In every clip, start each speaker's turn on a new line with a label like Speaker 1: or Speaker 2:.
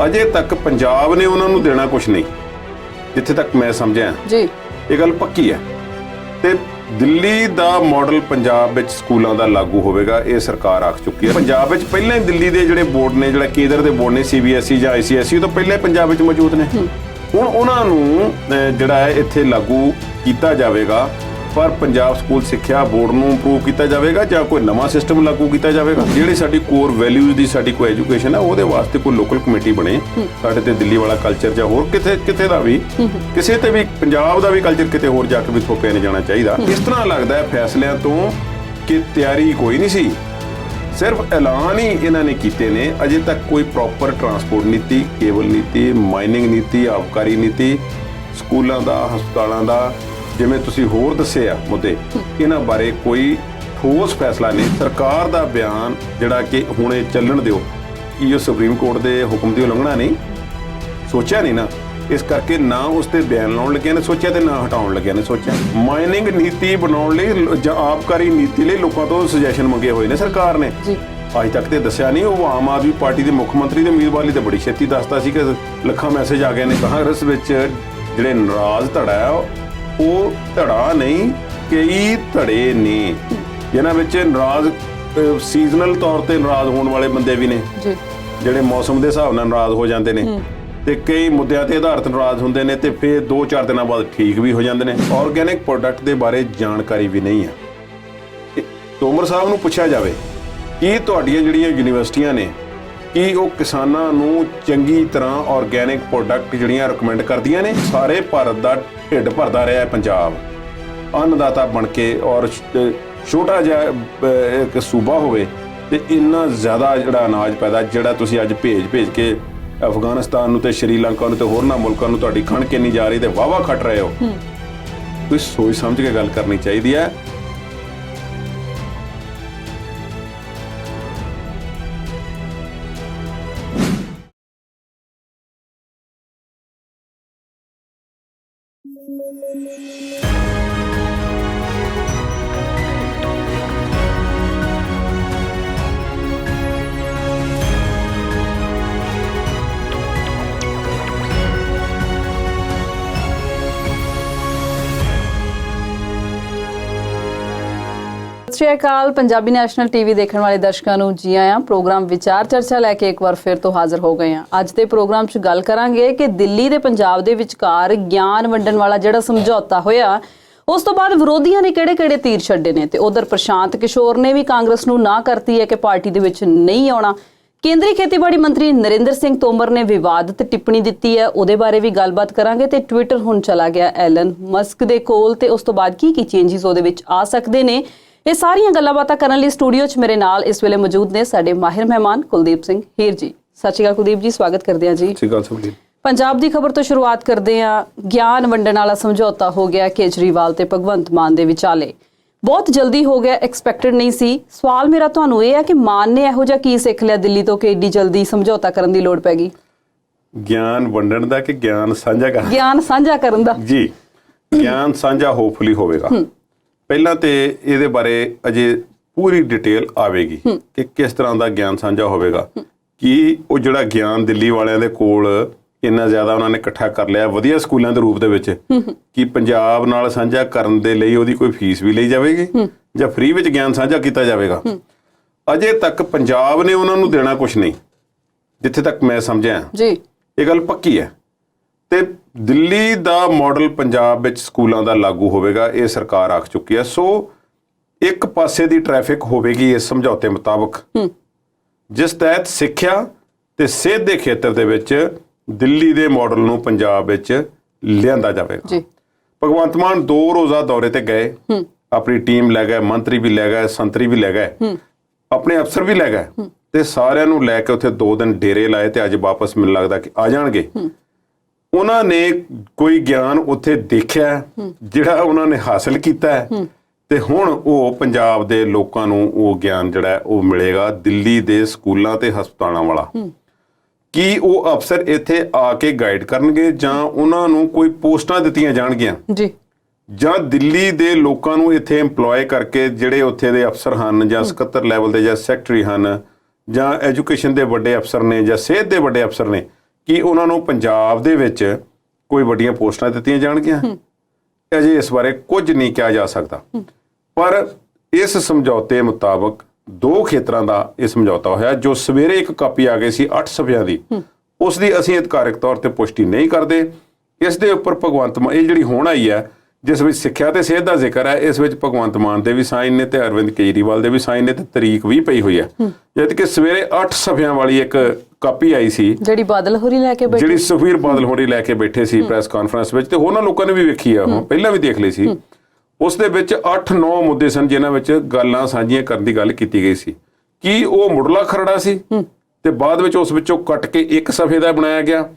Speaker 1: ਅਜੇ ਤੱਕ ਪੰਜਾਬ ਨੇ ਉਹਨਾਂ ਨੂੰ ਦੇਣਾ ਕੁਝ ਨਹੀਂ, ਜਿੱਥੇ ਤੱਕ ਮੈਂ ਸਮਝਿਆ
Speaker 2: ਜੀ
Speaker 1: ਇਹ ਗੱਲ ਪੱਕੀ ਹੈ। ਤੇ ਦਿੱਲੀ ਦਾ ਮਾਡਲ ਪੰਜਾਬ ਵਿੱਚ ਸਕੂਲਾਂ ਦਾ ਲਾਗੂ ਹੋਵੇਗਾ, ਇਹ ਸਰਕਾਰ ਆਖ ਚੁੱਕੀ ਹੈ। ਪੰਜਾਬ ਵਿੱਚ ਪਹਿਲਾਂ ਹੀ ਦਿੱਲੀ ਦੇ ਜਿਹੜੇ ਬੋਰਡ ਨੇ, ਜਿਹੜਾ ਕੇਂਦਰ ਦੇ ਬੋਰਡ ਨੇ CBSE ਜਾਂ ICSE ਤੋਂ ਪਹਿਲਾਂ ਹੀ ਪੰਜਾਬ ਵਿੱਚ ਮੌਜੂਦ ਨੇ। ਹੁਣ ਉਹਨਾਂ ਨੂੰ ਜਿਹੜਾ ਹੈ ਇੱਥੇ ਲਾਗੂ ਕੀਤਾ ਜਾਵੇਗਾ, ਪਰ ਪੰਜਾਬ ਸਕੂਲ ਸਿੱਖਿਆ ਬੋਰਡ ਨੂੰ ਇੰਪਰੂਵ ਕੀਤਾ ਜਾਵੇਗਾ ਜਾਂ ਕੋਈ ਨਵਾਂ ਸਿਸਟਮ ਲਾਗੂ ਕੀਤਾ ਜਾਵੇਗਾ। ਜਿਹੜੀ ਸਾਡੀ ਕੋਰ ਵੈਲਿਊਜ਼ ਦੀ ਸਾਡੀ ਕੋਈ ਐਜੂਕੇਸ਼ਨ ਹੈ, ਉਹਦੇ ਵਾਸਤੇ ਕੋਈ ਲੋਕਲ ਕਮੇਟੀ ਬਣੇ। ਸਾਡੇ ਤੇ ਦਿੱਲੀ ਵਾਲਾ ਕਲਚਰ ਜਾਂ ਹੋਰ ਕਿਤੇ ਦਾ ਵੀ, ਕਿਸੇ ਤੇ ਵੀ ਪੰਜਾਬ ਦਾ ਵੀ ਕਲਚਰ ਕਿਤੇ ਹੋਰ ਜਾ ਕੇ ਵੀ ਥੋਪਿਆ ਨਹੀਂ ਜਾਣਾ ਚਾਹੀਦਾ। ਇਸ ਤਰ੍ਹਾਂ ਲੱਗਦਾ ਹੈ ਫੈਸਲਿਆਂ ਤੋਂ ਕਿ ਤਿਆਰੀ ਕੋਈ ਨਹੀਂ ਸੀ, ਸਿਰਫ ਐਲਾਨ ਹੀ ਇਹਨਾਂ ਨੇ ਕੀਤੇ ਨੇ। ਅਜੇ ਤੱਕ ਕੋਈ ਪ੍ਰੋਪਰ ਟਰਾਂਸਪੋਰਟ ਨੀਤੀ, ਕੇਬਲ ਨੀਤੀ, ਮਾਈਨਿੰਗ ਨੀਤੀ, ਆਬਕਾਰੀ ਨੀਤੀ, ਸਕੂਲਾਂ ਦਾ, ਹਸਪਤਾਲਾਂ ਦਾ, ਜਿਵੇਂ ਤੁਸੀਂ ਹੋਰ ਦੱਸੇ ਆ ਮੁੱਦੇ, ਇਹਨਾਂ ਬਾਰੇ ਕੋਈ ਠੋਸ ਫੈਸਲਾ ਨਹੀਂ। ਸਰਕਾਰ ਦਾ ਬਿਆਨ ਜਿਹੜਾ ਕਿ ਹੁਣੇ ਚੱਲਣ ਦਿਓ, ਕਿ ਉਹ ਸੁਪਰੀਮ ਕੋਰਟ ਦੇ ਹੁਕਮ ਦੀ ਉਲੰਘਣਾ ਨਹੀਂ, ਸੋਚਿਆ ਨਹੀਂ ਨਾ, ਇਸ ਕਰਕੇ ਨਾ ਉਸ ਤੇ ਬਿਆਨ ਲਾਉਣ ਲੱਗਿਆ ਨੇ ਸੋਚਿਆ, ਤੇ ਨਾ ਹਟਾਉਣ ਲੱਗਿਆ ਨੇ ਸੋਚਿਆ। ਮਾਈਨਿੰਗ ਨੀਤੀ ਬਣਾਉਣ ਲਈ ਜਾਂ ਆਬਕਾਰੀ ਨੀਤੀ ਲਈ ਲੋਕਾਂ ਤੋਂ ਸੁਜੈਸ਼ਨ ਮੰਗੇ ਹੋਏ ਨੇ ਸਰਕਾਰ ਨੇ, ਅੱਜ ਤੱਕ ਤੇ ਦੱਸਿਆ ਨਹੀਂ। ਉਹ ਆਮ ਆਦਮੀ ਪਾਰਟੀ ਦੇ ਮੁੱਖ ਮੰਤਰੀ ਦੇ ਉਮੀਦਵਾਰ ਲਈ ਤਾਂ ਬੜੀ ਛੇਤੀ ਦੱਸਦਾ ਸੀ ਕਿ ਲੱਖਾਂ ਮੈਸੇਜ ਆ ਗਏ ਨੇ। ਕਾਂਗਰਸ ਵਿੱਚ ਜਿਹੜੇ ਨਾਰਾਜ਼ ਧੜਾ ਹੈ, ਉਹ ਧੜਾ ਨਹੀਂ, ਕਈ ਧੜੇ ਨੇ ਜਿਨ੍ਹਾਂ ਵਿੱਚ ਨਾਰਾਜ਼ ਸੀਜ਼ਨਲ ਤੌਰ ਤੇ ਨਾਰਾਜ਼ ਹੋਣ ਵਾਲੇ ਬੰਦੇ ਵੀ ਨੇ, ਜਿਹੜੇ ਮੌਸਮ ਦੇ ਹਿਸਾਬ ਨਾਲ ਨਾਰਾਜ਼ ਹੋ ਜਾਂਦੇ ਨੇ, ਤੇ ਕਈ ਮੁੱਦਿਆਂ ਤੇ ਆਧਾਰਿਤ ਨਾਰਾਜ਼ ਹੁੰਦੇ ਨੇ, ਤੇ ਫਿਰ 2-4 ਦਿਨਾਂ ਬਾਅਦ ਠੀਕ ਵੀ ਹੋ ਜਾਂਦੇ ਨੇ। ਆਰਗੈਨਿਕ ਪ੍ਰੋਡਕਟ ਦੇ ਬਾਰੇ ਜਾਣਕਾਰੀ ਵੀ ਨਹੀਂ ਹੈ। ਤੋਮਰ ਸਾਹਿਬ ਨੂੰ ਪੁੱਛਿਆ ਜਾਵੇ ਕਿ ਤੁਹਾਡੀਆਂ ਜਿਹੜੀਆਂ ਯੂਨੀਵਰਸਿਟੀਆਂ ਨੇ, ਕੀ ਉਹ ਕਿਸਾਨਾਂ ਨੂੰ ਚੰਗੀ ਤਰ੍ਹਾਂ ਆਰਗੈਨਿਕ ਪ੍ਰੋਡਕਟ ਜਿਹੜੀਆਂ ਰਿਕਮੈਂਡ ਕਰਦੀਆਂ ਨੇ? ਸਾਰੇ ਭਾਰਤ ਦਾ ਢਿੱਡ ਭਰਦਾ ਰਿਹਾ ਹੈ ਪੰਜਾਬ, ਅੰਨਦਾਤਾ ਬਣ ਕੇ, ਔਰ ਛੋਟਾ ਜਿਹਾ ਇੱਕ ਸੂਬਾ ਹੋਵੇ ਤੇ ਇੰਨਾ ਜ਼ਿਆਦਾ ਜਿਹੜਾ ਅਨਾਜ ਪੈਦਾ, ਜਿਹੜਾ ਤੁਸੀਂ ਅੱਜ ਭੇਜ ਕੇ ਅਫਗਾਨਿਸਤਾਨ ਨੂੰ ਤੇ ਸ਼੍ਰੀਲੰਕਾ ਨੂੰ ਤੇ ਹੋਰਨਾਂ ਮੁਲਕਾਂ ਨੂੰ ਤੁਹਾਡੀ ਖਣ ਕਿੰਨੀ ਜਾ ਰਹੀ ਤੇ ਵਾਹਵਾ ਖੱਟ ਰਹੇ ਹੋ। ਤੁਸੀਂ ਸੋਚ ਸਮਝ ਕੇ ਗੱਲ ਕਰਨੀ ਚਾਹੀਦੀ ਹੈ।
Speaker 2: ਸਤਿ ਸ਼੍ਰੀ ਅਕਾਲ। ਪੰਜਾਬੀ ਨੈਸ਼ਨਲ ਟੀਵੀ ਦੇਖਣ ਵਾਲੇ ਦਰਸ਼ਕਾਂ ਨੂੰ ਜੀ ਆਇਆਂ। ਪ੍ਰੋਗਰਾਮ ਵਿਚਾਰ ਚਰਚਾ ਲੈ ਕੇ ਇੱਕ ਵਾਰ ਫਿਰ ਤੋਂ ਹਾਜ਼ਰ ਹੋ ਗਏ ਹਾਂ। ਅੱਜ ਦੇ ਪ੍ਰੋਗਰਾਮ 'ਚ ਗੱਲ ਕਰਾਂਗੇ ਕਿ ਦਿੱਲੀ ਤੇ ਪੰਜਾਬ ਦੇ ਵਿਚਕਾਰ ਗਿਆਨ ਵੰਡਣ ਵਾਲਾ ਜਿਹੜਾ ਸਮਝੌਤਾ ਹੋਇਆ, ਉਸ ਤੋਂ ਬਾਅਦ ਵਿਰੋਧੀਆਂ ਨੇ ਕਿਹੜੇ-ਕਿਹੜੇ ਤੀਰ ਛੱਡੇ ਨੇ, ਤੇ ਉਧਰ ਪ੍ਰਸ਼ਾਂਤ ਕਿਸ਼ੋਰ ਨੇ ਵੀ ਕਾਂਗਰਸ ਨੂੰ ਨਾ ਕਰਤੀ ਹੈ ਕਿ ਪਾਰਟੀ ਦੇ ਵਿੱਚ ਨਹੀਂ ਆਉਣਾ। ਕੇਂਦਰੀ ਖੇਤੀਬਾੜੀ ਮੰਤਰੀ ਨਰਿੰਦਰ ਸਿੰਘ ਤੋਮਰ ਨੇ ਵਿਵਾਦਤ ਟਿੱਪਣੀ ਦਿੱਤੀ ਹੈ, ਉਹਦੇ ਬਾਰੇ ਵੀ ਗੱਲਬਾਤ ਕਰਾਂਗੇ। ਤੇ ਟਵਿੱਟਰ ਹੁਣ ਚਲਾ ਗਿਆ ਐਲਨ ਮਸਕ ਦੇ ਕੋਲ, ਤੇ ਉਸ ਤੋਂ ਬਾਅਦ ਕੀ ਚੇਂਜਸ ਉਹਦੇ ਵਿੱਚ ਆ ਸਕਦੇ ਨੇ। ਇਹ ਸਾਰੀਆਂ ਗੱਲਾਂ ਬਾਤਾਂ ਕਰਨ ਲਈ ਸਟੂਡੀਓ 'ਚ ਮੇਰੇ ਨਾਲ ਇਸ ਵੇਲੇ ਮੌਜੂਦ ਨੇ ਸਾਡੇ ਮਾਹਿਰ ਮਹਿਮਾਨ ਕੁਲਦੀਪ ਸਿੰਘ ਹੀਰ ਜੀ। ਸਤਿ ਸ਼੍ਰੀ ਅਕਾਲ ਕੁਲਦੀਪ ਜੀ, ਸਵਾਗਤ ਕਰਦੇ ਹਾਂ ਜੀ।
Speaker 1: ਸਤਿ ਸ਼੍ਰੀ ਅਕਾਲ ਸਭ ਜੀ।
Speaker 2: ਪੰਜਾਬ ਦੀ ਖਬਰ ਤੋਂ ਸ਼ੁਰੂਆਤ ਕਰਦੇ ਹਾਂ। ਗਿਆਨ ਵੰਡਣ ਵਾਲਾ ਸਮਝੌਤਾ ਹੋ ਗਿਆ ਕੇਜਰੀਵਾਲ ਤੇ ਭਗਵੰਤ ਮਾਨ ਦੇ ਵਿਚਾਲੇ, ਬਹੁਤ ਜਲਦੀ ਹੋ ਗਿਆ, ਐਕਸਪੈਕਟਡ ਨਹੀਂ ਸੀ। ਸਵਾਲ ਮੇਰਾ ਤੁਹਾਨੂੰ ਇਹ ਹੈ ਕਿ ਮਾਨ ਨੇ ਇਹੋ ਜਿਹਾ ਕੀ ਸਿੱਖ ਲਿਆ ਦਿੱਲੀ ਤੋਂ ਕਿ ਏਡੀ ਜਲਦੀ ਸਮਝੌਤਾ ਕਰਨ ਦੀ ਲੋੜ ਪੈ ਗਈ?
Speaker 1: ਗਿਆਨ ਵੰਡਣ ਦਾ ਕਿ ਗਿਆਨ ਸਾਂਝਾ ਕਰਨ?
Speaker 2: ਗਿਆਨ ਸਾਂਝਾ ਕਰਨ ਦਾ ਜੀ।
Speaker 1: ਗਿਆਨ ਸਾਂਝਾ ਹੋਪਫੁਲੀ ਹੋਵੇਗਾ। ਪਹਿਲਾਂ ਤੇ ਇਹਦੇ ਬਾਰੇ ਅਜੇ ਪੂਰੀ ਡਿਟੇਲ ਆਵੇਗੀ ਕਿ ਕਿਸ ਤਰ੍ਹਾਂ ਦਾ ਗਿਆਨ ਸਾਂਝਾ ਹੋਵੇਗਾ। ਕਿ ਉਹ ਜਿਹੜਾ ਗਿਆਨ ਦਿੱਲੀ ਵਾਲਿਆਂ ਦੇ ਕੋਲ ਇੰਨਾ ਜ਼ਿਆਦਾ ਉਹਨਾਂ ਨੇ ਇਕੱਠਾ ਕਰ ਲਿਆ ਵਧੀਆ ਸਕੂਲਾਂ ਦੇ ਰੂਪ ਦੇ ਵਿੱਚ, ਕਿ ਪੰਜਾਬ ਨਾਲ ਸਾਂਝਾ ਕਰਨ ਦੇ ਲਈ ਉਹਦੀ ਕੋਈ ਫੀਸ ਵੀ ਲਈ ਜਾਵੇਗੀ ਜਾਂ ਫ੍ਰੀ ਵਿੱਚ ਗਿਆਨ ਸਾਂਝਾ ਕੀਤਾ ਜਾਵੇਗਾ? ਅਜੇ ਤੱਕ ਪੰਜਾਬ ਨੇ ਉਹਨਾਂ ਨੂੰ ਦੇਣਾ ਕੁਝ ਨਹੀਂ, ਜਿੱਥੇ ਤੱਕ ਮੈਂ ਸਮਝਿਆ ਜੀ, ਇਹ ਗੱਲ ਪੱਕੀ ਹੈ। ਤੇ ਦਿੱਲੀ ਦਾ ਮਾਡਲ ਪੰਜਾਬ ਵਿੱਚ ਸਕੂਲਾਂ ਦਾ ਲਾਗੂ ਹੋਵੇਗਾ, ਇਹ ਸਰਕਾਰ ਆਖ ਚੁੱਕੀ ਹੈ। ਸੋ ਇੱਕ ਪਾਸੇ ਦੀ ਟ੍ਰੈਫਿਕ ਹੋਵੇਗੀ ਇਸ ਸਮਝੌਤੇ ਮੁਤਾਬਕ, ਜਿਸ ਤਹਿਤ ਸਿੱਖਿਆ ਤੇ ਸਿਹਤ ਦੇ ਖੇਤਰ ਦੇ ਵਿੱਚ ਦਿੱਲੀ ਦੇ ਮਾਡਲ ਨੂੰ ਪੰਜਾਬ ਵਿੱਚ ਲਿਆਂਦਾ ਜਾਵੇਗਾ। ਭਗਵੰਤ ਮਾਨ 2 ਰੋਜ਼ਾ ਦੌਰੇ ਤੇ ਗਏ, ਆਪਣੀ ਟੀਮ ਲੈ ਗਏ, ਮੰਤਰੀ ਵੀ ਲੈ ਗਏ, ਸੰਤਰੀ ਵੀ ਲੈ ਗਏ, ਆਪਣੇ ਅਫਸਰ ਵੀ ਲੈ ਗਏ, ਤੇ ਸਾਰਿਆਂ ਨੂੰ ਲੈ ਕੇ ਉੱਥੇ 2 ਦਿਨ ਡੇਰੇ ਲਾਏ ਤੇ ਅੱਜ ਵਾਪਸ ਮੈਨੂੰ ਲੱਗਦਾ ਕਿ ਆ ਜਾਣਗੇ। ਉਹਨਾਂ ਨੇ ਕੋਈ ਗਿਆਨ ਉੱਥੇ ਦੇਖਿਆ ਜਿਹੜਾ ਉਹਨਾਂ ਨੇ ਹਾਸਲ ਕੀਤਾ ਹੈ, ਤੇ ਹੁਣ ਉਹ ਪੰਜਾਬ ਦੇ ਲੋਕਾਂ ਨੂੰ ਉਹ ਗਿਆਨ ਜਿਹੜਾ ਹੈ ਉਹ ਮਿਲੇਗਾ ਦਿੱਲੀ ਦੇ ਸਕੂਲਾਂ ਤੇ ਹਸਪਤਾਲਾਂ ਵਾਲਾ। ਕੀ ਉਹ ਅਫਸਰ ਇੱਥੇ ਆ ਕੇ ਗਾਈਡ ਕਰਨਗੇ ਜਾਂ ਉਹਨਾਂ ਨੂੰ ਕੋਈ ਪੋਸਟਾਂ ਦਿੱਤੀਆਂ ਜਾਣਗੀਆਂ ਜੀ, ਜਾਂ ਦਿੱਲੀ ਦੇ ਲੋਕਾਂ ਨੂੰ ਇੱਥੇ ਇੰਪਲੋਏ ਕਰਕੇ ਜਿਹੜੇ ਉੱਥੇ ਦੇ ਅਫਸਰ ਹਨ ਜਾਂ ਸਕੱਤਰ ਲੈਵਲ ਦੇ ਜਾਂ ਸੈਕਟਰੀ ਹਨ ਜਾਂ ਐਜੂਕੇਸ਼ਨ ਦੇ ਵੱਡੇ ਅਫਸਰ ਨੇ ਜਾਂ ਸਿਹਤ ਦੇ ਵੱਡੇ ਅਫਸਰ ਨੇ, ਕਿ ਉਹਨਾਂ ਨੂੰ ਪੰਜਾਬ ਦੇ ਵਿੱਚ ਕੋਈ ਵੱਡੀਆਂ ਪੋਸਟਾਂ ਦਿੱਤੀਆਂ ਜਾਣਗੀਆਂ। ਅਜੇ ਇਸ ਬਾਰੇ ਕੁਝ ਨਹੀਂ ਕਿਹਾ ਜਾ ਸਕਦਾ, ਪਰ ਇਸ ਸਮਝੌਤੇ ਮੁਤਾਬਕ 2 ਖੇਤਰਾਂ ਦਾ ਇਹ ਸਮਝੌਤਾ ਹੋਇਆ। ਜੋ ਸਵੇਰੇ ਇੱਕ ਕਾਪੀ ਆ ਗਈ ਸੀ 8 ਸਫ਼ਿਆਂ ਦੀ, ਉਸ ਦੀ ਅਸੀਂ ਅਧਿਕਾਰਿਕ ਤੌਰ ਤੇ ਪੁਸ਼ਟੀ ਨਹੀਂ ਕਰਦੇ। ਇਸ ਦੇ ਉੱਪਰ ਭਗਵੰਤ ਮਾਨ, ਇਹ ਜਿਹੜੀ ਹੁਣ ਆਈ ਹੈ ਜਿਸ ਵਿੱਚ ਸਿੱਖਿਆ ਤੇ ਸਿਹਤ ਦਾ ਜ਼ਿਕਰ ਹੈ, ਇਸ ਵਿੱਚ ਭਗਵੰਤ ਮਾਨ ਦੇ ਵੀ ਸਾਈਨ ਨੇ ਤੇ ਅਰਵਿੰਦ ਕੇਜਰੀਵਾਲ ਦੇ ਵੀ ਸਾਈਨ ਨੇ ਤੇ ਤਰੀਕ ਵੀ ਪਈ ਹੋਈ ਹੈ। ਜਦ ਕਿ ਸਵੇਰੇ 8 ਸਫ਼ਿਆਂ ਵਾਲੀ ਇੱਕ ਕਾਪੀ ਆਈ ਸੀ
Speaker 2: ਜਿਹੜੀ ਬਾਦਲ ਹੋਰੀ ਲੈ ਕੇ ਬੈਠੇ,
Speaker 1: ਜਿਹੜੀ ਸੁਖਬੀਰ ਬਾਦਲ ਹੋਰੀ ਲੈ ਕੇ ਬੈਠੇ ਸੀ ਪ੍ਰੈਸ ਕਾਨਫਰੰਸ ਵਿੱਚ, ਤੇ ਉਹਨਾਂ ਲੋਕਾਂ ਨੇ ਵੀ ਵੇਖੀ ਆ, ਉਹ ਪਹਿਲਾਂ ਵੀ ਦੇਖ ਲਈ ਸੀ। ਉਸ ਦੇ ਵਿੱਚ 8-9 ਮੁੱਦੇ ਸਨ ਜਿਨ੍ਹਾਂ ਵਿੱਚ ਗੱਲਾਂ ਸਾਂਝੀਆਂ ਕਰਨ ਦੀ ਗੱਲ ਕੀਤੀ ਗਈ ਸੀ। ਕੀ ਉਹ ਮੁੱਢਲਾ ਖਰੜਾ ਸੀ ਤੇ ਬਾਅਦ ਵਿੱਚ ਉਸ ਵਿੱਚੋਂ ਕੱਟ ਕੇ ਇੱਕ ਸਫ਼ੇ ਦਾ ਬਣਾਇਆ ਗਿਆ,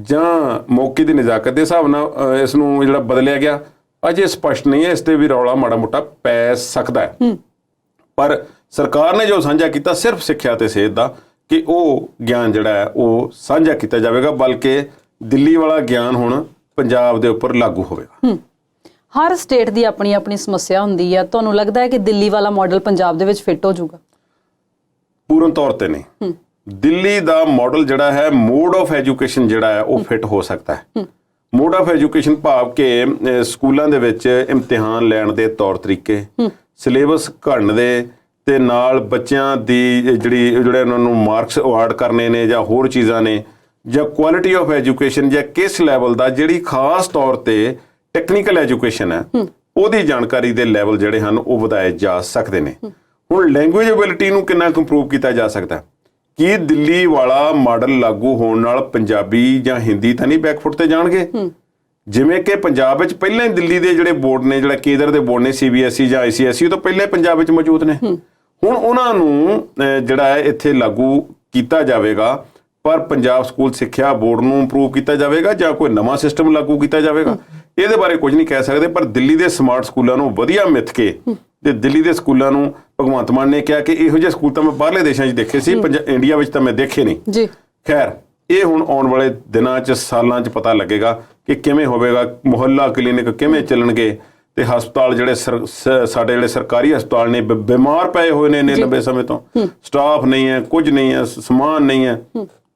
Speaker 1: ਜਾਂ ਮੌਕੇ ਦੀ ਨਜ਼ਾਕਤ ਦੇ ਹਿਸਾਬ ਨਾਲ ਇਸ ਨੂੰ ਜਿਹੜਾ ਬਦਲਿਆ ਗਿਆ, ਅਜੇ ਸਪਸ਼ਟ ਨਹੀਂ ਹੈ। ਇਸ ਤੇ ਵੀ ਰੌਲਾ ਮਾੜਾ ਮੋਟਾ ਪੈ ਸਕਦਾ ਹੈ। ਪਰ ਸਰਕਾਰ ਨੇ ਜੋ ਸਾਂਝਾ ਕੀਤਾ ਸਿਰਫ ਸਿੱਖਿਆ ਤੇ ਸਿਹਤ ਦਾ, ਕਿ ਉਹ ਗਿਆਨ ਜਿਹੜਾ ਹੈ ਉਹ ਸਾਂਝਾ ਕੀਤਾ ਜਾਵੇਗਾ, ਬਲਕਿ ਦਿੱਲੀ ਵਾਲਾ ਗਿਆਨ ਹੁਣ ਪੰਜਾਬ ਦੇ ਉੱਪਰ ਲਾਗੂ ਹੋਵੇਗਾ।
Speaker 2: ਹਰ ਸਟੇਟ ਦੀ ਆਪਣੀ ਆਪਣੀ ਸਮੱਸਿਆ ਹੁੰਦੀ ਹੈ। ਤੁਹਾਨੂੰ ਲੱਗਦਾ ਹੈ ਕਿ ਦਿੱਲੀ ਵਾਲਾ ਮਾਡਲ ਪੰਜਾਬ ਦੇ ਵਿੱਚ ਫਿੱਟ ਹੋ ਜਾਊਗਾ?
Speaker 1: ਪੂਰਨ ਤੌਰ ਤੇ ਨਹੀਂ। ਦਿੱਲੀ ਦਾ ਮਾਡਲ ਜਿਹੜਾ ਹੈ, ਮੋਡ ਆਫ ਐਜੂਕੇਸ਼ਨ ਜਿਹੜਾ ਹੈ ਉਹ ਫਿੱਟ ਹੋ ਸਕਦਾ ਹੈ। ਮੋਡ ਆਫ ਐਜੂਕੇਸ਼ਨ ਭਾਵ ਕਿ ਸਕੂਲਾਂ ਦੇ ਵਿੱਚ ਇਮਤਿਹਾਨ ਲੈਣ ਦੇ ਤੌਰ ਤਰੀਕੇ, ਸਿਲੇਬਸ ਘੜਨ ਦੇ ਤੇ ਨਾਲ ਬੱਚਿਆਂ ਦੀ ਜਿਹੜੇ ਉਹਨਾਂ ਨੂੰ ਮਾਰਕਸ ਅਵਾਰਡ ਕਰਨੇ ਨੇ ਜਾਂ ਹੋਰ ਚੀਜ਼ਾਂ ਨੇ, ਜਾਂ ਕੁਆਲਿਟੀ ਆਫ ਐਜੂਕੇਸ਼ਨ ਜਾਂ ਕਿਸ ਲੈਵਲ ਦਾ, ਜਿਹੜੀ ਖਾਸ ਤੌਰ ਤੇ ਟੈਕਨੀਕਲ ਐਜੂਕੇਸ਼ਨ ਹੈ, ਉਹਦੀ ਜਾਣਕਾਰੀ ਦੇ ਲੈਵਲ ਜਿਹੜੇ ਹਨ ਉਹ ਵਧਾਏ ਜਾ ਸਕਦੇ ਨੇ। ਹੁਣ ਲੈਂਗੁਏਜ ਐਬਿਲਿਟੀ ਨੂੰ ਕਿੰਨਾ ਕੁ ਇੰਪਰੂਵ ਕੀਤਾ ਜਾ ਸਕਦਾ? ਕੀ ਦਿੱਲੀ ਵਾਲਾ ਮਾਡਲ ਲਾਗੂ ਹੋਣ ਨਾਲ ਪੰਜਾਬੀ ਜਾਂ ਹਿੰਦੀ ਤਾਂ ਨਹੀਂ ਬੈਕਫੁੱਟ ਤੇ ਜਾਣਗੇ? ਜਿਵੇਂ ਕਿ ਪੰਜਾਬ ਵਿੱਚ ਪਹਿਲਾਂ ਹੀ ਦਿੱਲੀ ਦੇ ਜਿਹੜੇ ਬੋਰਡ ਨੇ, ਜਿਹੜਾ ਕੇਂਦਰ ਦੇ ਬੋਰਡ ਨੇ, CBSE ਜਾਂ ICSE ਤੋਂ ਪਹਿਲਾਂ ਪੰਜਾਬ ਵਿੱਚ ਮੌਜੂਦ ਨੇ। ਹੁਣ ਉਹਨਾਂ ਨੂੰ ਜਿਹੜਾ ਹੈ ਇੱਥੇ ਲਾਗੂ ਕੀਤਾ ਜਾਵੇਗਾ, ਪਰ ਪੰਜਾਬ ਸਕੂਲ ਸਿੱਖਿਆ ਬੋਰਡ ਨੂੰ ਇੰਪਰੂਵ ਕੀਤਾ ਜਾਵੇਗਾ ਜਾਂ ਕੋਈ ਨਵਾਂ ਸਿਸਟਮ ਲਾਗੂ ਕੀਤਾ ਜਾਵੇਗਾ, ਇਹਦੇ ਬਾਰੇ ਕੁਝ ਨਹੀਂ ਕਹਿ ਸਕਦੇ। ਪਰ ਦਿੱਲੀ ਦੇ ਸਮਾਰਟ ਸਕੂਲਾਂ ਨੂੰ ਵਧੀਆ ਮਿੱਥ ਕੇ ਤੇ ਦਿੱਲੀ ਦੇ ਸਕੂਲਾਂ ਨੂੰ ਭਗਵੰਤ ਮਾਨ ਨੇ ਕਿਹਾ ਕਿ ਇਹੋ ਜਿਹੇ ਸਕੂਲ ਤਾਂ ਮੈਂ ਬਾਹਰਲੇ ਦੇਸ਼ਾਂ 'ਚ ਦੇਖੇ ਸੀ, ਇੰਡੀਆ ਵਿੱਚ ਤਾਂ ਮੈਂ ਦੇਖੇ ਨਹੀਂ ਜੀ। ਖੈਰ, ਇਹ ਹੁਣ ਆਉਣ ਵਾਲੇ ਦਿਨਾਂ 'ਚ, ਸਾਲਾਂ 'ਚ ਪਤਾ ਲੱਗੇਗਾ ਕਿ ਕਿਵੇਂ ਹੋਵੇਗਾ। ਮੁਹੱਲਾ ਕਲੀਨਿਕ ਕਿਵੇਂ ਚੱਲਣਗੇ ਤੇ ਹਸਪਤਾਲ ਜਿਹੜੇ ਸਾਡੇ ਜਿਹੜੇ ਸਰਕਾਰੀ ਹਸਪਤਾਲ ਨੇ ਬਿਮਾਰ ਪਏ ਹੋਏ ਨੇ ਇੰਨੇ ਲੰਬੇ ਸਮੇਂ ਤੋਂ, ਸਟਾਫ ਨਹੀਂ ਹੈ, ਕੁਝ ਨਹੀਂ ਹੈ, ਸਮਾਨ ਨਹੀਂ ਹੈ,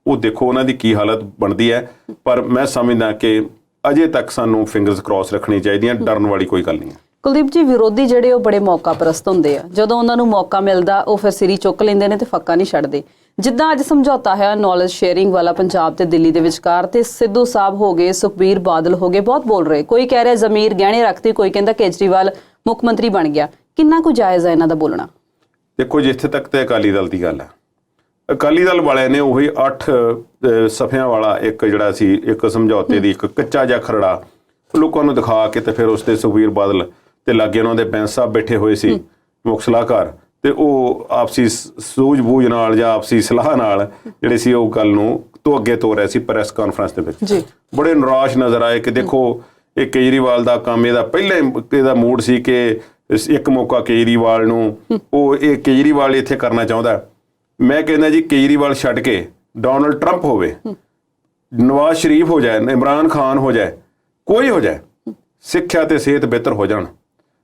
Speaker 1: ਉਹ ਦੇਖੋ ਉਹਨਾਂ ਦੀ ਕੀ ਹਾਲਤ ਬਣਦੀ ਹੈ। ਪਰ ਮੈਂ ਸਮਝਦਾ ਕਿ ਅਜੇ ਤੱਕ ਸਾਨੂੰ ਫਿੰਗਰਸ ਕ੍ਰਾਸ ਰੱਖਣੀ ਚਾਹੀਦੀਆਂ, ਡਰਨ ਵਾਲੀ ਕੋਈ ਗੱਲ ਨਹੀਂ ਹੈ।
Speaker 2: ਕੁਲਦੀਪ ਜੀ, ਵਿਰੋਧੀ ਜਿਹੜੇ ਉਹ ਬੜੇ ਮੌਕਾ ਪ੍ਰਸਤ ਹੁੰਦੇ ਆ। ਜਦੋਂ ਉਹਨਾਂ ਨੂੰ ਮੌਕਾ ਮਿਲਦਾ ਉਹ ਫਿਰ ਸਿਰੀ ਚੁੱਕ ਲੈਂਦੇ ਨੇ ਤੇ ਫੱਕਾ ਨਹੀਂ ਛੱਡਦੇ। ਜਿੱਦਾਂ ਅੱਜ ਸਮਝੌਤਾ ਹੈ ਨੌਲੇਜ ਸ਼ੇਅਰਿੰਗ ਵਾਲਾ ਪੰਜਾਬ ਤੇ ਦਿੱਲੀ ਦੇ ਵਿਚਕਾਰ, ਤੇ ਸਿੱਧੂ ਸਾਹਿਬ ਹੋ ਗਏ, ਸੁਖਬੀਰ ਬਾਦਲ ਹੋ ਗਏ, ਬਹੁਤ ਬੋਲ ਰਹੇ। ਕੋਈ ਕਹਿ ਰਿਹਾ ਜ਼ਮੀਰ ਗਹਿਣੇ ਰੱਖਤੀ, ਕੋਈ ਕਹਿੰਦਾ ਕੇਜਰੀਵਾਲ ਮੁੱਖ ਮੰਤਰੀ ਬਣ ਗਿਆ। ਕਿੰਨਾ ਕੁ ਜਾਇਜ਼ ਹੈ ਇਹਨਾਂ ਦਾ ਬੋਲਣਾ?
Speaker 1: ਦੇਖੋ, ਜਿੱਥੇ ਤੱਕ ਤੇ ਅਕਾਲੀ ਦਲ ਦੀ ਗੱਲ ਹੈ, ਅਕਾਲੀ ਦਲ ਵਾਲਿਆਂ ਨੇ ਉਹੀ 8 ਸਫ਼ਿਆਂ ਵਾਲਾ ਇੱਕ ਜਿਹੜਾ ਸੀ, ਇੱਕ ਸਮਝੌਤੇ ਦੀ ਇੱਕ ਕੱਚਾ ਜਿਹਾ ਖਰੜਾ ਲੋਕਾਂ ਨੂੰ ਦਿਖਾ ਕੇ, ਤੇ ਫਿਰ ਉਸ ਤੇ ਸੁਖਬੀਰ ਬਾਦਲ ਤੇ ਲਾਗੇ ਉਹਨਾਂ ਦੇ ਬੈਂਸ ਸਾਹਿਬ ਬੈਠੇ ਹੋਏ ਸੀ ਮੁੱਖ ਸਲਾਹਕਾਰ, ਤੇ ਉਹ ਆਪਸੀ ਸੂਝ-ਬੂਝ ਨਾਲ ਜਾਂ ਆਪਸੀ ਸਲਾਹ ਨਾਲ ਜਿਹੜੇ ਸੀ ਉਹ ਗੱਲ ਨੂੰ ਤੋਂ ਅੱਗੇ ਤੋਰ ਰਿਹਾ ਸੀ ਪ੍ਰੈਸ ਕਾਨਫਰੰਸ ਦੇ ਵਿੱਚ। ਬੜੇ ਨਿਰਾਸ਼ ਨਜ਼ਰ ਆਏ ਕਿ ਦੇਖੋ, ਇਹ ਕੇਜਰੀਵਾਲ ਦਾ ਕੰਮ, ਇਹਦਾ ਪਹਿਲਾਂ ਇਹਦਾ ਮੂਡ ਸੀ ਕਿ ਇੱਕ ਮੌਕਾ ਕੇਜਰੀਵਾਲ ਨੂੰ, ਉਹ ਇਹ ਕੇਜਰੀਵਾਲ ਇੱਥੇ ਕਰਨਾ ਚਾਹੁੰਦਾ। ਮੈਂ ਕਹਿੰਦਾ ਜੀ, ਕੇਜਰੀਵਾਲ ਛੱਡ ਕੇ ਡੋਨਲਡ ਟਰੰਪ ਹੋਵੇ, ਨਵਾਜ਼ ਸ਼ਰੀਫ ਹੋ ਜਾਏ, ਇਮਰਾਨ ਖਾਨ ਹੋ ਜਾਏ, ਕੋਈ ਹੋ ਜਾਏ, ਸਿੱਖਿਆ ਤੇ ਸਿਹਤ ਬਿਹਤਰ ਹੋ ਜਾਣ।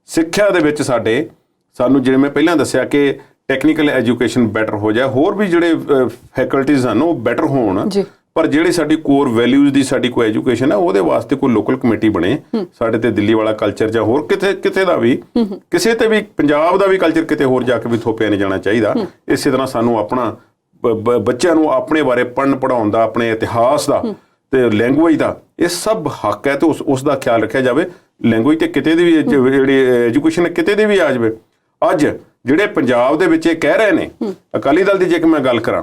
Speaker 1: ਸਿੱਖਿਆ ਦੇ ਵਿੱਚ ਸਾਨੂੰ ਜਿਵੇਂ ਮੈਂ ਪਹਿਲਾਂ ਦੱਸਿਆ ਕਿ ਟੈਕਨੀਕਲ ਐਜੂਕੇਸ਼ਨ ਬੈਟਰ ਹੋ ਜਾਏ, ਹੋਰ ਵੀ ਜਿਹੜੇ ਫੈਕਲਟੀਜ਼ ਹਨ ਉਹ ਬੈਟਰ ਹੋਣ, ਪਰ ਜਿਹੜੀ ਸਾਡੀ ਕੋਰ ਵੈਲਿਊਜ਼ ਦੀ ਸਾਡੀ ਕੋਈ ਐਜੂਕੇਸ਼ਨ ਹੈ, ਉਹਦੇ ਵਾਸਤੇ ਕੋਈ ਲੋਕਲ ਕਮੇਟੀ ਬਣੇ। ਸਾਡੇ ਤੇ ਦਿੱਲੀ ਵਾਲਾ ਕਲਚਰ ਜਾਂ ਹੋਰ ਕਿਤੇ ਦਾ ਵੀ, ਕਿਸੇ ਤੇ ਵੀ ਪੰਜਾਬ ਦਾ ਵੀ ਕਲਚਰ ਕਿਤੇ ਹੋਰ ਜਾ ਕੇ ਵੀ ਥੋਪਿਆ ਨਹੀਂ ਜਾਣਾ ਚਾਹੀਦਾ। ਇਸੇ ਤਰ੍ਹਾਂ ਸਾਨੂੰ ਆਪਣਾ ਬੱਚਿਆਂ ਨੂੰ ਆਪਣੇ ਬਾਰੇ ਪੜ੍ਹਨ ਪੜ੍ਹਾਉਣ ਦਾ, ਆਪਣੇ ਇਤਿਹਾਸ ਦਾ ਤੇ ਲੈਂਗੁਏਜ ਦਾ, ਇਹ ਸਭ ਹੱਕ ਹੈ ਤੇ ਉਸ ਦਾ ਖਿਆਲ ਰੱਖਿਆ ਜਾਵੇ। ਲੈਂਗੁਏਜ ਤੇ ਕਿਤੇ ਦੀ ਵੀ ਜਿਹੜੀ ਐਜੂਕੇਸ਼ਨ ਕਿਤੇ ਦੀ ਵੀ ਆ ਜਾਵੇ। ਅੱਜ ਜਿਹੜੇ ਪੰਜਾਬ ਦੇ ਵਿੱਚ ਇਹ ਕਹਿ ਰਹੇ ਨੇ, ਅਕਾਲੀ ਦਲ ਦੀ ਜੇ ਮੈਂ ਗੱਲ ਕਰਾਂ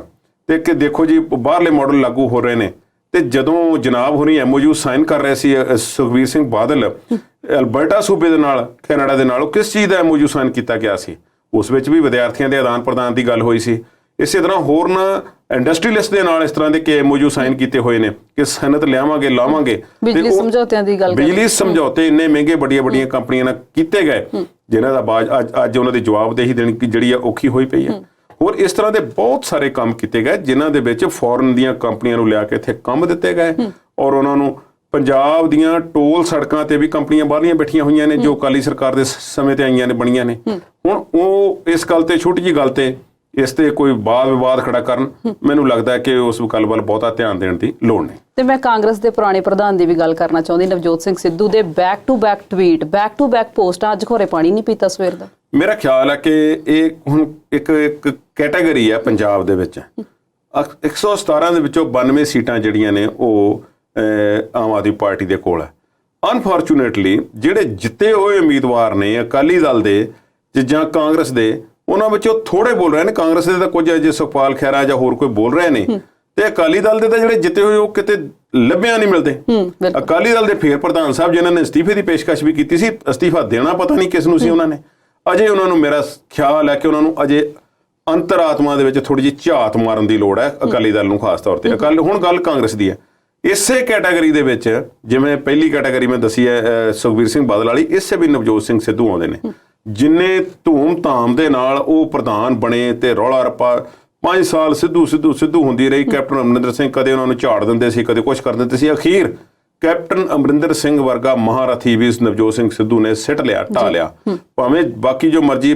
Speaker 1: ਤੇ ਕਿ ਦੇਖੋ ਜੀ ਬਾਹਰਲੇ ਮਾਡਲ ਲਾਗੂ ਹੋ ਰਹੇ ਨੇ, ਤੇ ਜਦੋਂ ਜਨਾਬ ਹੋਣੀ MOU ਸਾਈਨ ਕਰ ਰਹੇ ਸੀ ਸੁਖਬੀਰ ਸਿੰਘ ਬਾਦਲ ਅਲਬਰਟਾ ਸੂਬੇ ਦੇ ਨਾਲ, ਕੈਨੇਡਾ ਦੇ ਨਾਲ, ਉਹ ਕਿਸ ਚੀਜ਼ ਦਾ MOU ਸਾਈਨ ਕੀਤਾ ਗਿਆ ਸੀ? ਉਸ ਵਿੱਚ ਵੀ ਵਿਦਿਆਰਥੀਆਂ ਦੇ ਆਦਾਨ ਪ੍ਰਦਾਨ ਦੀ ਗੱਲ ਹੋਈ ਸੀ। ਇਸੇ ਤਰ੍ਹਾਂ ਹੋਰਨਾਂ ਇੰਡਸਟਰੀਲਿਸਟ ਦੇ ਨਾਲ ਇਸ ਤਰ੍ਹਾਂ ਦੇ MOU ਸਾਈਨ ਕੀਤੇ ਹੋਏ ਨੇ ਕਿ ਸਨਅਤ ਲਿਆਵਾਂਗੇ, ਲਾਵਾਂਗੇ।
Speaker 2: ਬਿਜਲੀ ਸਮਝੌਤਿਆਂ ਦੀ ਗੱਲ,
Speaker 1: ਬਿਜਲੀ ਸਮਝੌਤੇ ਇੰਨੇ ਮਹਿੰਗੇ ਵੱਡੀਆਂ ਕੰਪਨੀਆਂ ਨਾਲ ਕੀਤੇ ਗਏ, ਜਿਨ੍ਹਾਂ ਦਾ ਅੱਜ ਉਹਨਾਂ ਦੀ ਜਵਾਬਦੇਹੀ ਦੇਣੀ ਜਿਹੜੀ ਆ ਔਖੀ ਹੋਈ ਪਈ ਹੈ। ਹੋਰ ਇਸ ਤਰ੍ਹਾਂ ਦੇ ਬਹੁਤ ਸਾਰੇ ਕੰਮ ਕੀਤੇ ਗਏ ਜਿਨ੍ਹਾਂ ਦੇ ਵਿੱਚ ਫੋਰਨ ਦੀਆਂ ਕੰਪਨੀਆਂ ਨੂੰ ਲਿਆ ਕੇ ਇੱਥੇ ਕੰਮ ਦਿੱਤੇ ਗਏ, ਔਰ ਉਹਨਾਂ ਨੂੰ ਪੰਜਾਬ ਦੀਆਂ ਟੋਲ ਸੜਕਾਂ ਤੇ ਵੀ ਕੰਪਨੀਆਂ ਬਾਹਰਲੀਆਂ ਬੈਠੀਆਂ ਹੋਈਆਂ ਨੇ ਜੋ ਅਕਾਲੀ ਸਰਕਾਰ ਦੇ ਸਮੇਂ ਤੇ ਆਈਆਂ ਨੇ, ਬਣੀਆਂ ਨੇ। ਹੁਣ ਉਹ ਇਸ ਗੱਲ ਤੇ, ਛੋਟੀ ਜਿਹੀ ਗੱਲ ਤੇ ਇਸ ਤੇ ਕੋਈ ਵਾਦ ਵਿਵਾਦ ਖੜਾ ਕਰਨ, ਮੈਨੂੰ ਲੱਗਦਾ ਹੈ ਕਿ ਉਸ ਗੱਲ ਵੱਲ ਬਹੁਤਾ ਧਿਆਨ ਦੇਣ ਦੀ ਲੋੜ ਨਹੀਂ।
Speaker 2: ਤੇ ਮੈਂ ਕਾਂਗਰਸ ਦੇ ਪੁਰਾਣੇ ਪ੍ਰਧਾਨ ਦੀ ਵੀ ਗੱਲ ਕਰਨਾ ਚਾਹੁੰਦੀ, ਨਵਜੋਤ ਸਿੰਘ ਸਿੱਧੂ ਦੇ back to back tweet, back to back ਪੋਸਟਾਂ, ਅੱਜ ਖੋਰੇ ਪਾਣੀ ਨਹੀਂ ਪੀਤਾ ਸਵੇਰ ਦਾ।
Speaker 1: ਮੇਰਾ ਖਿਆਲ ਹੈ ਕਿ ਇਹ ਹੁਣ ਇੱਕ ਕੈਟਾਗਰੀ ਹੈ ਪੰਜਾਬ ਦੇ ਵਿੱਚ। 117 ਦੇ ਵਿੱਚੋਂ 92 ਸੀਟਾਂ ਜਿਹੜੀਆਂ ਨੇ ਉਹ ਆਮ ਆਦਮੀ ਪਾਰਟੀ ਦੇ ਕੋਲ ਹੈ। ਅਨਫੋਰਚੂਨੇਟਲੀ ਜਿਹੜੇ ਜਿੱਤੇ ਹੋਏ ਉਮੀਦਵਾਰ ਨੇ ਅਕਾਲੀ ਦਲ ਦੇ ਜਾਂ ਕਾਂਗਰਸ ਦੇ, ਉਹਨਾਂ ਵਿੱਚੋਂ ਥੋੜੇ ਬੋਲ ਰਹੇ ਨੇ। ਕਾਂਗਰਸ ਦੇ ਤਾਂ ਕੁਝ ਜੇ ਸੁਖਪਾਲ ਖਹਿਰਾ ਜਾਂ ਹੋਰ ਕੋਈ ਬੋਲ ਰਹੇ ਨੇ, ਤੇ ਅਕਾਲੀ ਦਲ ਦੇ ਤਾਂ ਜਿਹੜੇ ਜਿੱਤੇ ਹੋਏ ਉਹ ਕਿਤੇ ਲੱਭਿਆ ਨਹੀਂ ਮਿਲਦੇ। ਅਕਾਲੀ ਦਲ ਦੇ ਫੇਰ ਪ੍ਰਧਾਨ ਸਾਹਿਬ ਜਿਨ੍ਹਾਂ ਨੇ ਅਸਤੀਫੇ ਦੀ ਪੇਸ਼ਕਸ਼ ਵੀ ਕੀਤੀ ਸੀ, ਅਸਤੀਫਾ ਦੇਣਾ ਪਤਾ ਨਹੀਂ ਕਿਸ ਨੂੰ ਸੀ ਉਹਨਾਂ ਨੇ। ਅਜੇ ਉਹਨਾਂ ਨੂੰ, ਮੇਰਾ ਖਿਆਲ ਹੈ ਕਿ ਉਹਨਾਂ ਨੂੰ ਅਜੇ ਅੰਤਰਾਤਮਾ ਦੇ ਵਿੱਚ ਥੋੜੀ ਜਿਹੀ ਝਾਤ ਮਾਰਨ ਦੀ ਲੋੜ ਹੈ ਅਕਾਲੀ ਦਲ ਨੂੰ, ਖਾਸ ਤੌਰ ਤੇ। ਹੁਣ ਗੱਲ ਕਾਂਗਰਸ ਦੀ ਹੈ। ਇਸੇ ਕੈਟਾਗਰੀ ਦੇ ਵਿੱਚ ਜਿਵੇਂ ਪਹਿਲੀ ਕੈਟਾਗਰੀ ਮੈਂ ਦੱਸੀ ਹੈ ਸੁਖਬੀਰ ਸਿੰਘ ਬਾਦਲ ਵਾਲੀ, ਇਸੇ ਵੀ ਨਵਜੋਤ ਸਿੰਘ ਸਿੱਧੂ ਆਉਂਦੇ ਨੇ, ਜਿੰਨੇ ਧੂਮ-ਧਾਮ ਦੇ ਨਾਲ ਉਹ ਪ੍ਰਧਾਨ ਬਣੇ ਤੇ ਰੌਲਾ ਰੱਪਾ 5 ਸਾਲ ਸਿੱਧੂ ਹੁੰਦੀ ਰਹੀ। ਕੈਪਟਨ ਅਮਰਿੰਦਰ ਸਿੰਘ ਕਦੇ ਉਹਨਾਂ ਨੂੰ ਝਾੜ ਦਿੰਦੇ ਸੀ, ਕਦੇ ਕੁਝ ਕਰ ਦਿੰਦੇ ਸੀ। ਅਖੀਰ ਕੈਪਟਨ ਅਮਰਿੰਦਰ ਸਿੰਘ ਵਰਗਾ ਮਹਾਰਥੀ ਵੀ ਨਵਜੋਤ ਸਿੰਘ ਸਿੱਧੂ ਨੇ ਸਿੱਟ ਲਿਆ, ਢਾ ਲਿਆ। ਭਾਵੇਂ ਬਾਕੀ ਜੋ ਮਰਜ਼ੀ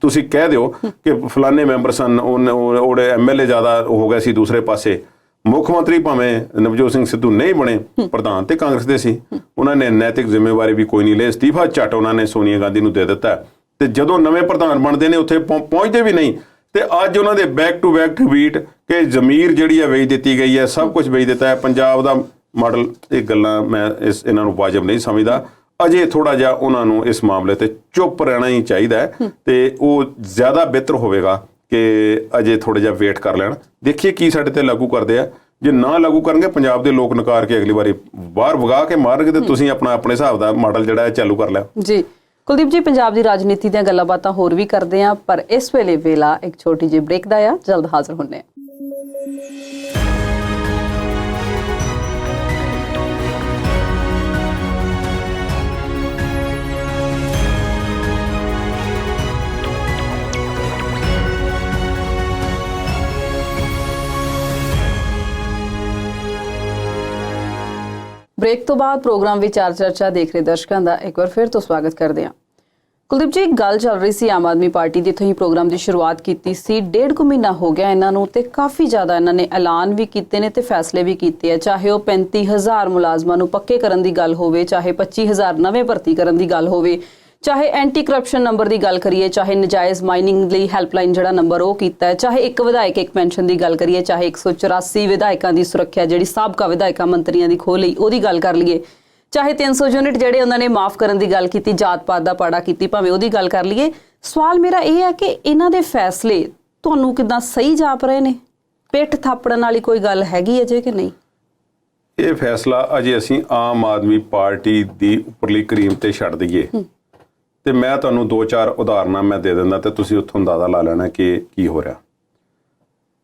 Speaker 1: ਤੁਸੀਂ ਕਹਿ ਦਿਓ ਕਿ ਫਲਾਣੇ ਮੈਂਬਰ ਸਨ, ਉਹਦੇ ਐਮਐਲਏ ਜ਼ਿਆਦਾ ਹੋ ਗਏ ਸੀ ਦੂਸਰੇ ਪਾਸੇ। ਮੁੱਖ ਮੰਤਰੀ ਭਾਵੇਂ ਨਵਜੋਤ ਸਿੰਘ ਸਿੱਧੂ ਨਹੀਂ ਬਣੇ, ਪ੍ਰਧਾਨ ਤੇ ਕਾਂਗਰਸ ਦੇ ਸੀ, ਉਹਨਾਂ ਨੇ ਨੈਤਿਕ ਜ਼ਿੰਮੇਵਾਰੀ ਵੀ ਕੋਈ ਨਹੀਂ ਲਈ। ਅਸਤੀਫਾ ਝੱਟ ਉਹਨਾਂ ਨੇ ਸੋਨੀਆ ਗਾਂਧੀ ਨੂੰ ਦੇ ਦਿੱਤਾ, ਤੇ ਜਦੋਂ ਨਵੇਂ ਪ੍ਰਧਾਨ ਬਣਦੇ ਨੇ ਉੱਥੇ ਪਹੁੰਚਦੇ ਵੀ ਨਹੀਂ। ਤੇ ਅੱਜ ਉਹਨਾਂ ਦੇ ਬੈਕ ਟੂ ਬੈਕ ਟਵੀਟ ਕਿ ਜ਼ਮੀਰ ਜਿਹੜੀ ਹੈ ਵੇਚ ਦਿੱਤੀ ਗਈ ਹੈ, ਸਭ ਕੁਝ ਵੇਚ ਦਿੱਤਾ ਹੈ, ਪੰਜਾਬ ਦਾ ਮਾਡਲ। ਇਹ ਗੱਲਾਂ ਮੈਂ ਇਹਨਾਂ ਨੂੰ ਵਾਜਬ ਨਹੀਂ ਸਮਝਦਾ। ਅਜੇ ਥੋੜਾ ਜਿਹਾ ਉਹਨਾਂ ਨੂੰ ਇਸ ਮਾਮਲੇ ਤੇ ਚੁੱਪ ਰਹਿਣਾ ਹੀ ਚਾਹੀਦਾ ਹੈ, ਤੇ ਉਹ ਜ਼ਿਆਦਾ ਬਿਹਤਰ ਹੋਵੇਗਾ ਕਿ ਅਜੇ ਥੋੜਾ ਜਿਹਾ ਵੇਟ ਕਰ ਲੈਣ, ਦੇਖੀਏ ਕੀ ਸਾਡੇ ਤੇ ਲਾਗੂ ਕਰਦੇ ਆ। ਜੇ ਨਾ ਲਾਗੂ ਕਰਨਗੇ, ਪੰਜਾਬ ਦੇ ਲੋਕ ਨਕਾਰ ਕੇ ਅਗਲੀ ਵਾਰੀ ਬਾਹਰ ਵਗਾ ਕੇ ਮਾਰਨਗੇ, ਤੇ ਤੁਸੀਂ ਆਪਣੇ ਹਿਸਾਬ ਦਾ ਮਾਡਲ ਜਿਹੜਾ ਹੈ ਚਾਲੂ ਕਰ ਲਿਆ।
Speaker 2: ਜੀ ਕੁਲਦੀਪ ਜੀ, ਪੰਜਾਬ ਦੀ ਰਾਜਨੀਤੀ ਦੀਆਂ ਗੱਲਾਂ ਬਾਤਾਂ ਹੋਰ ਵੀ ਕਰਦੇ ਆ, ਪਰ ਇਸ ਵੇਲੇ ਵੇਲਾ ਇੱਕ ਛੋਟੀ ਜਿਹੀ ਬ੍ਰੇਕ ਦਾ ਆ। ਜਲਦ ਹਾਜ਼ਰ ਹੁੰਦੇ ਆ। ਬ੍ਰੇਕ ਤੋਂ ਬਾਅਦ ਪ੍ਰੋਗਰਾਮ ਵਿਚਾਰ ਚਰਚਾ ਦੇਖ ਰਹੇ ਦਰਸ਼ਕਾਂ ਦਾ ਇੱਕ ਵਾਰ ਫਿਰ ਤੋਂ ਸਵਾਗਤ ਕਰਦੇ ਹਾਂ। ਕੁਲਦੀਪ ਜੀ, ਗੱਲ ਚੱਲ ਰਹੀ ਸੀ ਆਮ ਆਦਮੀ ਪਾਰਟੀ ਦੀ, ਇੱਥੋਂ ਹੀ ਪ੍ਰੋਗਰਾਮ ਦੀ ਸ਼ੁਰੂਆਤ ਕੀਤੀ ਸੀ। 1.5 ਮਹੀਨਾ ਹੋ ਗਿਆ ਇਹਨਾਂ ਨੂੰ, ਤੇ ਕਾਫੀ ਜ਼ਿਆਦਾ ਇਹਨਾਂ ਨੇ ਐਲਾਨ ਵੀ ਕੀਤੇ ਨੇ ਤੇ ਫੈਸਲੇ ਵੀ ਕੀਤੇ ਆ। ਚਾਹੇ ਉਹ 35,000 ਮੁਲਾਜ਼ਮਾਂ ਨੂੰ ਪੱਕੇ ਕਰਨ ਦੀ ਗੱਲ ਹੋਵੇ, ਚਾਹੇ 25,000 ਨਵੇਂ ਭਰਤੀ ਕਰਨ ਦੀ ਗੱਲ ਹੋਵੇ, ਚਾਹੇ ਐਂਟੀ ਕਰਪਸ਼ਨ ਨੰਬਰ ਦੀ ਗੱਲ ਕਰੀਏ, ਚਾਹੇ ਨਜਾਇਜ਼ ਮਾਈਨਿੰਗ ਲਈ ਹੈਲਪਲਾਈਨ ਜਿਹੜਾ ਨੰਬਰ ਉਹ ਕੀਤਾ ਹੈ, ਚਾਹੇ ਇੱਕ ਵਿਧਾਇਕ ਇੱਕ ਪੈਨਸ਼ਨ ਦੀ ਗੱਲ ਕਰੀਏ, ਚਾਹੇ 184 ਵਿਧਾਇਕਾਂ ਦੀ ਸੁਰੱਖਿਆ ਜਿਹੜੀ ਸਾਬਕਾ ਵਿਧਾਇਕਾਂ ਮੰਤਰੀਆਂ ਦੀ ਖੋਹ ਲਈ ਉਹਦੀ ਗੱਲ ਕਰ ਲਈਏ, ਚਾਹੇ 300 ਯੂਨਿਟ ਜਿਹੜੇ ਉਹਨਾਂ ਨੇ ਮਾਫ ਕਰਨ ਦੀ ਗੱਲ ਕੀਤੀ, ਜਾਤ ਪਾਤ ਦਾ ਪਾੜਾ ਕੀਤੀ, ਭਾਵੇਂ ਉਹਦੀ ਗੱਲ ਕਰ ਲਈਏ। ਸਵਾਲ ਮੇਰਾ ਇਹ ਹੈ ਕਿ ਇਹਨਾਂ ਦੇ ਫੈਸਲੇ ਤੁਹਾਨੂੰ ਕਿੱਦਾਂ ਸਹੀ ਜਾਪ ਰਹੇ ਨੇ? ਪਿੱਠ ਥਾਪੜਨ ਵਾਲੀ ਕੋਈ ਗੱਲ ਹੈਗੀ ਅਜੇ ਕਿ ਨਹੀਂ?
Speaker 1: ਇਹ ਫੈਸਲਾ ਅਜੇ ਅਸੀਂ ਆਮ ਆਦਮੀ ਪਾਰਟੀ ਦੀ ਉੱਪਰਲੀ ਕਰੀਮ ਤੇ ਛੱਡ ਦਈਏ, ਤੇ ਮੈਂ ਤੁਹਾਨੂੰ 2-4 ਉਦਾਹਰਨਾਂ ਮੈਂ ਦੇ ਦਿੰਦਾ, ਤੇ ਤੁਸੀਂ ਉੱਥੋਂ ਅੰਦਾਜ਼ਾ ਲਾ ਲੈਣਾ ਕਿ ਕੀ ਹੋ ਰਿਹਾ।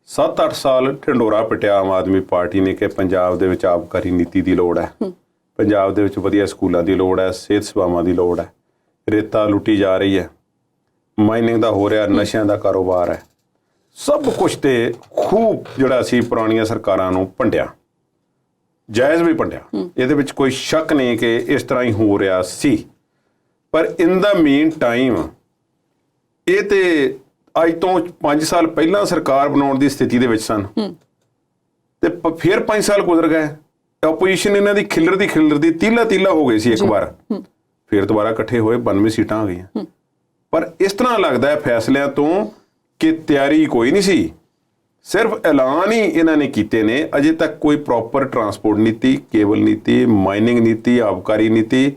Speaker 1: 7-8 ਸਾਲ ਢਿੰਡੋਰਾ ਪਿਟਿਆ ਆਮ ਆਦਮੀ ਪਾਰਟੀ ਨੇ ਕਿ ਪੰਜਾਬ ਦੇ ਵਿੱਚ ਆਬਕਾਰੀ ਨੀਤੀ ਦੀ ਲੋੜ ਹੈ, ਪੰਜਾਬ ਦੇ ਵਿੱਚ ਵਧੀਆ ਸਕੂਲਾਂ ਦੀ ਲੋੜ ਹੈ, ਸਿਹਤ ਸੇਵਾਵਾਂ ਦੀ ਲੋੜ ਹੈ, ਰੇਤਾ ਲੁੱਟੀ ਜਾ ਰਹੀ ਹੈ, ਮਾਈਨਿੰਗ ਦਾ ਹੋ ਰਿਹਾ, ਨਸ਼ਿਆਂ ਦਾ ਕਾਰੋਬਾਰ ਹੈ, ਸਭ ਕੁਝ ਤੇ ਖੂਬ ਜਿਹੜਾ ਅਸੀਂ ਪੁਰਾਣੀਆਂ ਸਰਕਾਰਾਂ ਨੂੰ ਭੰਡਿਆ, ਜਾਇਜ਼ ਵੀ ਭੰਡਿਆ, ਇਹਦੇ ਵਿੱਚ ਕੋਈ ਸ਼ੱਕ ਨਹੀਂ ਕਿ ਇਸ ਤਰ੍ਹਾਂ ਹੀ ਹੋ ਰਿਹਾ ਸੀ। ਪਰ ਇਨ ਦਾ ਮੀਨ ਟਾਈਮ ਇਹ ਤੇ ਅੱਜ ਤੋਂ 5 ਸਾਲ ਪਹਿਲਾਂ ਸਰਕਾਰ ਬਣਾਉਣ ਦੀ ਸਥਿਤੀ ਦੇ ਵਿੱਚ ਸਨ, ਤੇ ਫਿਰ 5 ਸਾਲ ਗੁਜ਼ਰ ਗਏ। ਆਪੋਜੀਸ਼ਨ ਇਹਨਾਂ ਦੀ ਖਿਲਰਦੀ ਤੀਲਾ ਹੋ ਗਈ ਸੀ ਇੱਕ ਵਾਰ, ਫਿਰ ਦੁਬਾਰਾ ਇਕੱਠੇ ਹੋਏ, 92 ਸੀਟਾਂ ਆ ਗਈਆਂ। ਪਰ ਇਸ ਤਰ੍ਹਾਂ ਲੱਗਦਾ ਹੈ ਫੈਸਲਿਆਂ ਤੋਂ ਕਿ ਤਿਆਰੀ ਕੋਈ ਨਹੀਂ ਸੀ, ਸਿਰਫ ਐਲਾਨ ਹੀ ਇਹਨਾਂ ਨੇ ਕੀਤੇ ਨੇ। ਅਜੇ ਤੱਕ ਕੋਈ ਪ੍ਰੋਪਰ ਟਰਾਂਸਪੋਰਟ ਨੀਤੀ, ਕੇਬਲ ਨੀਤੀ, ਮਾਈਨਿੰਗ ਨੀਤੀ, ਆਬਕਾਰੀ ਨੀਤੀ,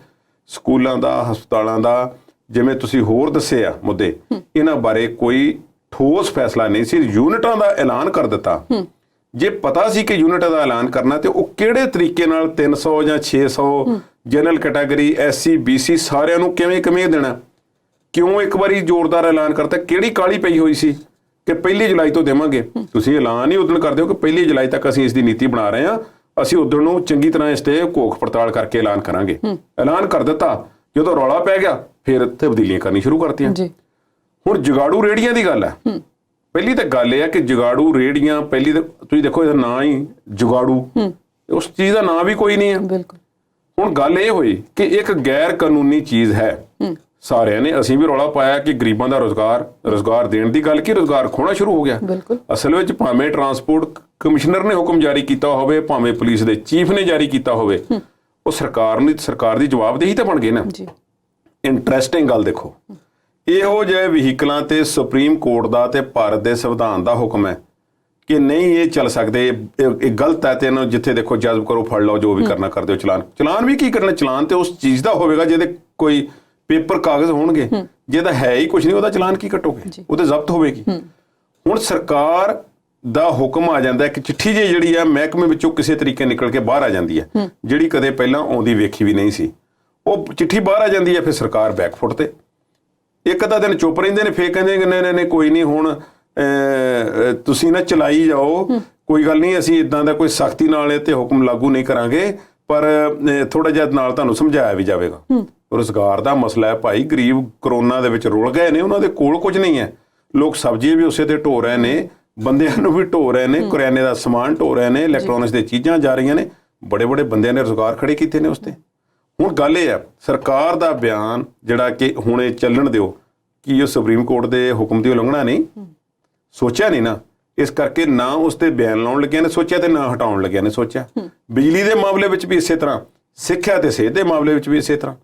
Speaker 1: ਸਕੂਲਾਂ ਦਾ, ਹਸਪਤਾਲਾਂ ਦਾ, ਜਿਵੇਂ ਤੁਸੀਂ ਹੋਰ ਦੱਸੇ ਆ ਮੁੱਦੇ, ਇਹਨਾਂ ਬਾਰੇ ਕੋਈ ਠੋਸ ਫੈਸਲਾ ਨਹੀਂ ਸੀ। ਯੂਨਿਟਾਂ ਦਾ ਐਲਾਨ ਕਰ ਦਿੱਤਾ। ਜੇ ਪਤਾ ਸੀ ਕਿ ਯੂਨਿਟਾਂ ਦਾ ਐਲਾਨ ਕਰਨਾ, ਤੇ ਉਹ ਕਿਹੜੇ ਤਰੀਕੇ ਨਾਲ 300 ਜਾਂ 600 ਜਨਰਲ ਕੈਟਾਗਰੀ, SC BC ਸਾਰਿਆਂ ਨੂੰ ਕਿਵੇਂ ਦੇਣਾ? ਕਿਉਂ ਇੱਕ ਵਾਰੀ ਜ਼ੋਰਦਾਰ ਐਲਾਨ ਕਰਤਾ? ਕਿਹੜੀ ਕਾਹਲੀ ਪਈ ਹੋਈ ਸੀ ਕਿ 1 ਜੁਲਾਈ ਤੋਂ ਦੇਵਾਂਗੇ? ਤੁਸੀਂ ਐਲਾਨ ਹੀ ਉਦੋਂ ਕਰਦੇ ਹੋ ਕਿ 1 ਜੁਲਾਈ ਤੱਕ ਅਸੀਂ ਇਸ ਦੀ ਨੀਤੀ ਬਣਾ ਰਹੇ ਹਾਂ, ਅਸੀਂ ਉਦੋਂ ਨੂੰ ਚੰਗੀ ਤਰ੍ਹਾਂ ਇਸ ਤੇ ਘੋਖ ਪੜਤਾਲ ਕਰਕੇ ਐਲਾਨ ਕਰਾਂਗੇ। ਐਲਾਨ ਕਰ ਦਿੱਤਾ, ਜਦੋਂ ਰੌਲਾ ਪੈ ਗਿਆ ਫਿਰ ਤਬਦੀਲੀਆਂ ਕਰਨੀ ਸ਼ੁਰੂ ਕਰਤੀਆਂ। ਹੁਣ ਜਗਾੜੂ ਰੇੜੀਆਂ ਦੀ ਗੱਲ ਹੈ। ਪਹਿਲੀ ਤਾਂ ਗੱਲ ਇਹ ਹੈ ਕਿ ਜਗਾੜੂ ਰੇੜੀਆਂ, ਪਹਿਲੀ ਤਾਂ ਤੁਸੀਂ ਦੇਖੋ ਇਹਦਾ ਨਾਂ ਹੀ ਜੁਗਾੜੂ, ਉਸ ਚੀਜ਼ ਦਾ ਨਾਂ ਵੀ ਕੋਈ ਨਹੀਂ ਹੈ।
Speaker 2: ਬਿਲਕੁਲ।
Speaker 1: ਹੁਣ ਗੱਲ ਇਹ ਹੋਈ ਕਿ ਇੱਕ ਗੈਰ ਕਾਨੂੰਨੀ ਚੀਜ਼ ਹੈ, ਸਾਰਿਆਂ ਨੇ ਅਸੀਂ ਵੀ ਰੌਲਾ ਪਾਇਆ ਕਿ ਗਰੀਬਾਂ ਦਾ ਰੁਜ਼ਗਾਰ ਦੇਣ ਦੀ ਗੱਲ, ਕਿ ਰੁਜ਼ਗਾਰ ਖੋਣਾ ਸ਼ੁਰੂ ਹੋ ਗਿਆ।
Speaker 2: ਬਿਲਕੁਲ।
Speaker 1: ਅਸਲ ਵਿੱਚ ਭਾਵੇਂ ਟਰਾਂਸਪੋਰਟ ਕਮਿਸ਼ਨਰ ਨੇ ਹੁਕਮ ਜਾਰੀ ਕੀਤਾ ਹੋਵੇ, ਭਾਵੇਂ ਪੁਲਿਸ ਦੇ ਚੀਫ ਨੇ ਜਾਰੀ ਕੀਤਾ ਹੋਵੇ, ਉਹ ਸਰਕਾਰ ਦੀ ਜਵਾਬਦੇਹੀ ਤਾਂ ਬਣ ਗਈ ਨਾ
Speaker 2: ਜੀ।
Speaker 1: ਇੰਟਰਸਟਿੰਗ ਗੱਲ ਦੇਖੋ, ਇਹੋ ਜਿਹੇ ਵਹੀਕਲਾਂ ਤੇ ਸੁਪਰੀਮ ਕੋਰਟ ਦਾ ਤੇ ਭਾਰਤ ਦੇ ਸੰਵਿਧਾਨ ਦਾ ਹੁਕਮ ਹੈ ਕਿ ਨਹੀਂ ਇਹ ਚੱਲ ਸਕਦੇ, ਇਹ ਗਲਤ ਹੈ, ਤੇ ਇਹਨੂੰ ਜਿੱਥੇ ਦੇਖੋ ਜਜ਼ਬ ਕਰੋ, ਫੜ ਲਓ, ਜੋ ਵੀ ਕਰਨਾ ਕਰ ਦਿਓ। ਚਲਾਨ ਵੀ ਕੀ ਕਰਨਾ, ਚਲਾਨ ਤੇ ਉਸ ਚੀਜ਼ ਦਾ ਹੋਵੇਗਾ ਜਿਹਦੇ ਕੋਈ ਪੇਪਰ ਕਾਗਜ਼ ਹੋਣਗੇ, ਜਿਹਦਾ ਹੈ ਹੀ ਕੁਝ ਨਹੀਂ ਉਹਦਾ ਚਲਾਨ ਕੀ ਕੱਟੋਗੇ, ਉਹ ਤੇ ਜ਼ਬਤ ਹੋਵੇਗੀ। ਹੁਣ ਸਰਕਾਰ ਦਾ ਹੁਕਮ ਆ ਜਾਂਦਾ ਕਿ ਚਿੱਠੀ ਜਿਹੜੀ ਹੈ ਮਹਿਕਮੇ ਵਿੱਚੋਂ ਕਿਸੇ ਤਰੀਕੇ ਨਿਕਲ ਕੇ ਬਾਹਰ ਆ ਜਾਂਦੀ ਹੈ, ਜਿਹੜੀ ਕਦੇ ਪਹਿਲਾਂ ਆਉਂਦੀ ਵੇਖੀ ਵੀ ਨਹੀਂ ਸੀ। ਉਹ ਚਿੱਠੀ ਬਾਹਰ ਆ ਜਾਂਦੀ ਹੈ, ਫਿਰ ਸਰਕਾਰ ਬੈਕਫੁੱਟ ਤੇ ਇੱਕ ਅੱਧਾ ਦਿਨ ਚੁੱਪ ਰਹਿੰਦੇ ਨੇ, ਫੇਰ ਕਹਿੰਦੇ ਨਹੀਂ ਕੋਈ ਨਹੀਂ, ਹੁਣ ਤੁਸੀਂ ਨਾ ਚਲਾਈ ਜਾਓ, ਕੋਈ ਗੱਲ ਨਹੀਂ, ਅਸੀਂ ਇਦਾਂ ਦਾ ਕੋਈ ਸਖਤੀ ਨਾਲ ਇਹ ਤੇ ਹੁਕਮ ਲਾਗੂ ਨਹੀਂ ਕਰਾਂਗੇ, ਪਰ ਥੋੜਾ ਜਿਹਾ ਨਾਲ ਤੁਹਾਨੂੰ ਸਮਝਾਇਆ ਵੀ ਜਾਵੇਗਾ। ਰੁਜ਼ਗਾਰ ਦਾ ਮਸਲਾ ਹੈ ਭਾਈ, ਗਰੀਬ ਕਰੋਨਾ ਦੇ ਵਿੱਚ ਰੁਲ ਗਏ ਨੇ, ਉਹਨਾਂ ਦੇ ਕੋਲ ਕੁਝ ਨਹੀਂ ਹੈ। ਲੋਕ ਸਬਜ਼ੀ ਵੀ ਉਸੇ ਤੇ ਢੋ ਰਹੇ ਨੇ, ਬੰਦਿਆਂ ਨੂੰ ਵੀ ਢੋ ਰਹੇ ਨੇ, ਕਰਿਆਨੇ ਦਾ ਸਮਾਨ ਢੋ ਰਹੇ ਨੇ, ਇਲੈਕਟ੍ਰੋਨਿਕਸ ਦੀਆਂ ਚੀਜ਼ਾਂ ਜਾ ਰਹੀਆਂ ਨੇ, ਬੜੇ ਬੰਦਿਆਂ ਨੇ ਰੁਜ਼ਗਾਰ ਖੜੇ ਕੀਤੇ ਨੇ ਉਸ ਤੇ। ਹੁਣ ਗੱਲ ਇਹ ਆ, ਸਰਕਾਰ ਦਾ ਬਿਆਨ ਜਿਹੜਾ ਕਿ ਹੁਣ ਇਹ ਚੱਲਣ ਦਿਓ, ਕਿ ਉਹ ਸੁਪਰੀਮ ਕੋਰਟ ਦੇ ਹੁਕਮ ਦੀ ਉਲੰਘਣਾ ਨਹੀਂ, ਸੋਚਿਆ ਨਹੀਂ ਨਾ, ਇਸ ਕਰਕੇ ਨਾ ਉਸ ਤੇ ਬਿਆਨ ਲਾਉਣ ਲੱਗਿਆ ਨੇ ਸੋਚਿਆ, ਤੇ ਨਾ ਹਟਾਉਣ ਲੱਗਿਆ ਨੇ ਸੋਚਿਆ। ਬਿਜਲੀ ਦੇ ਮਾਮਲੇ ਵਿੱਚ ਵੀ ਇਸੇ ਤਰ੍ਹਾਂ, ਸਿੱਖਿਆ ਤੇ ਸਿਹਤ ਦੇ ਮਾਮਲੇ ਵਿੱਚ ਵੀ ਇਸੇ ਤਰ੍ਹਾਂ।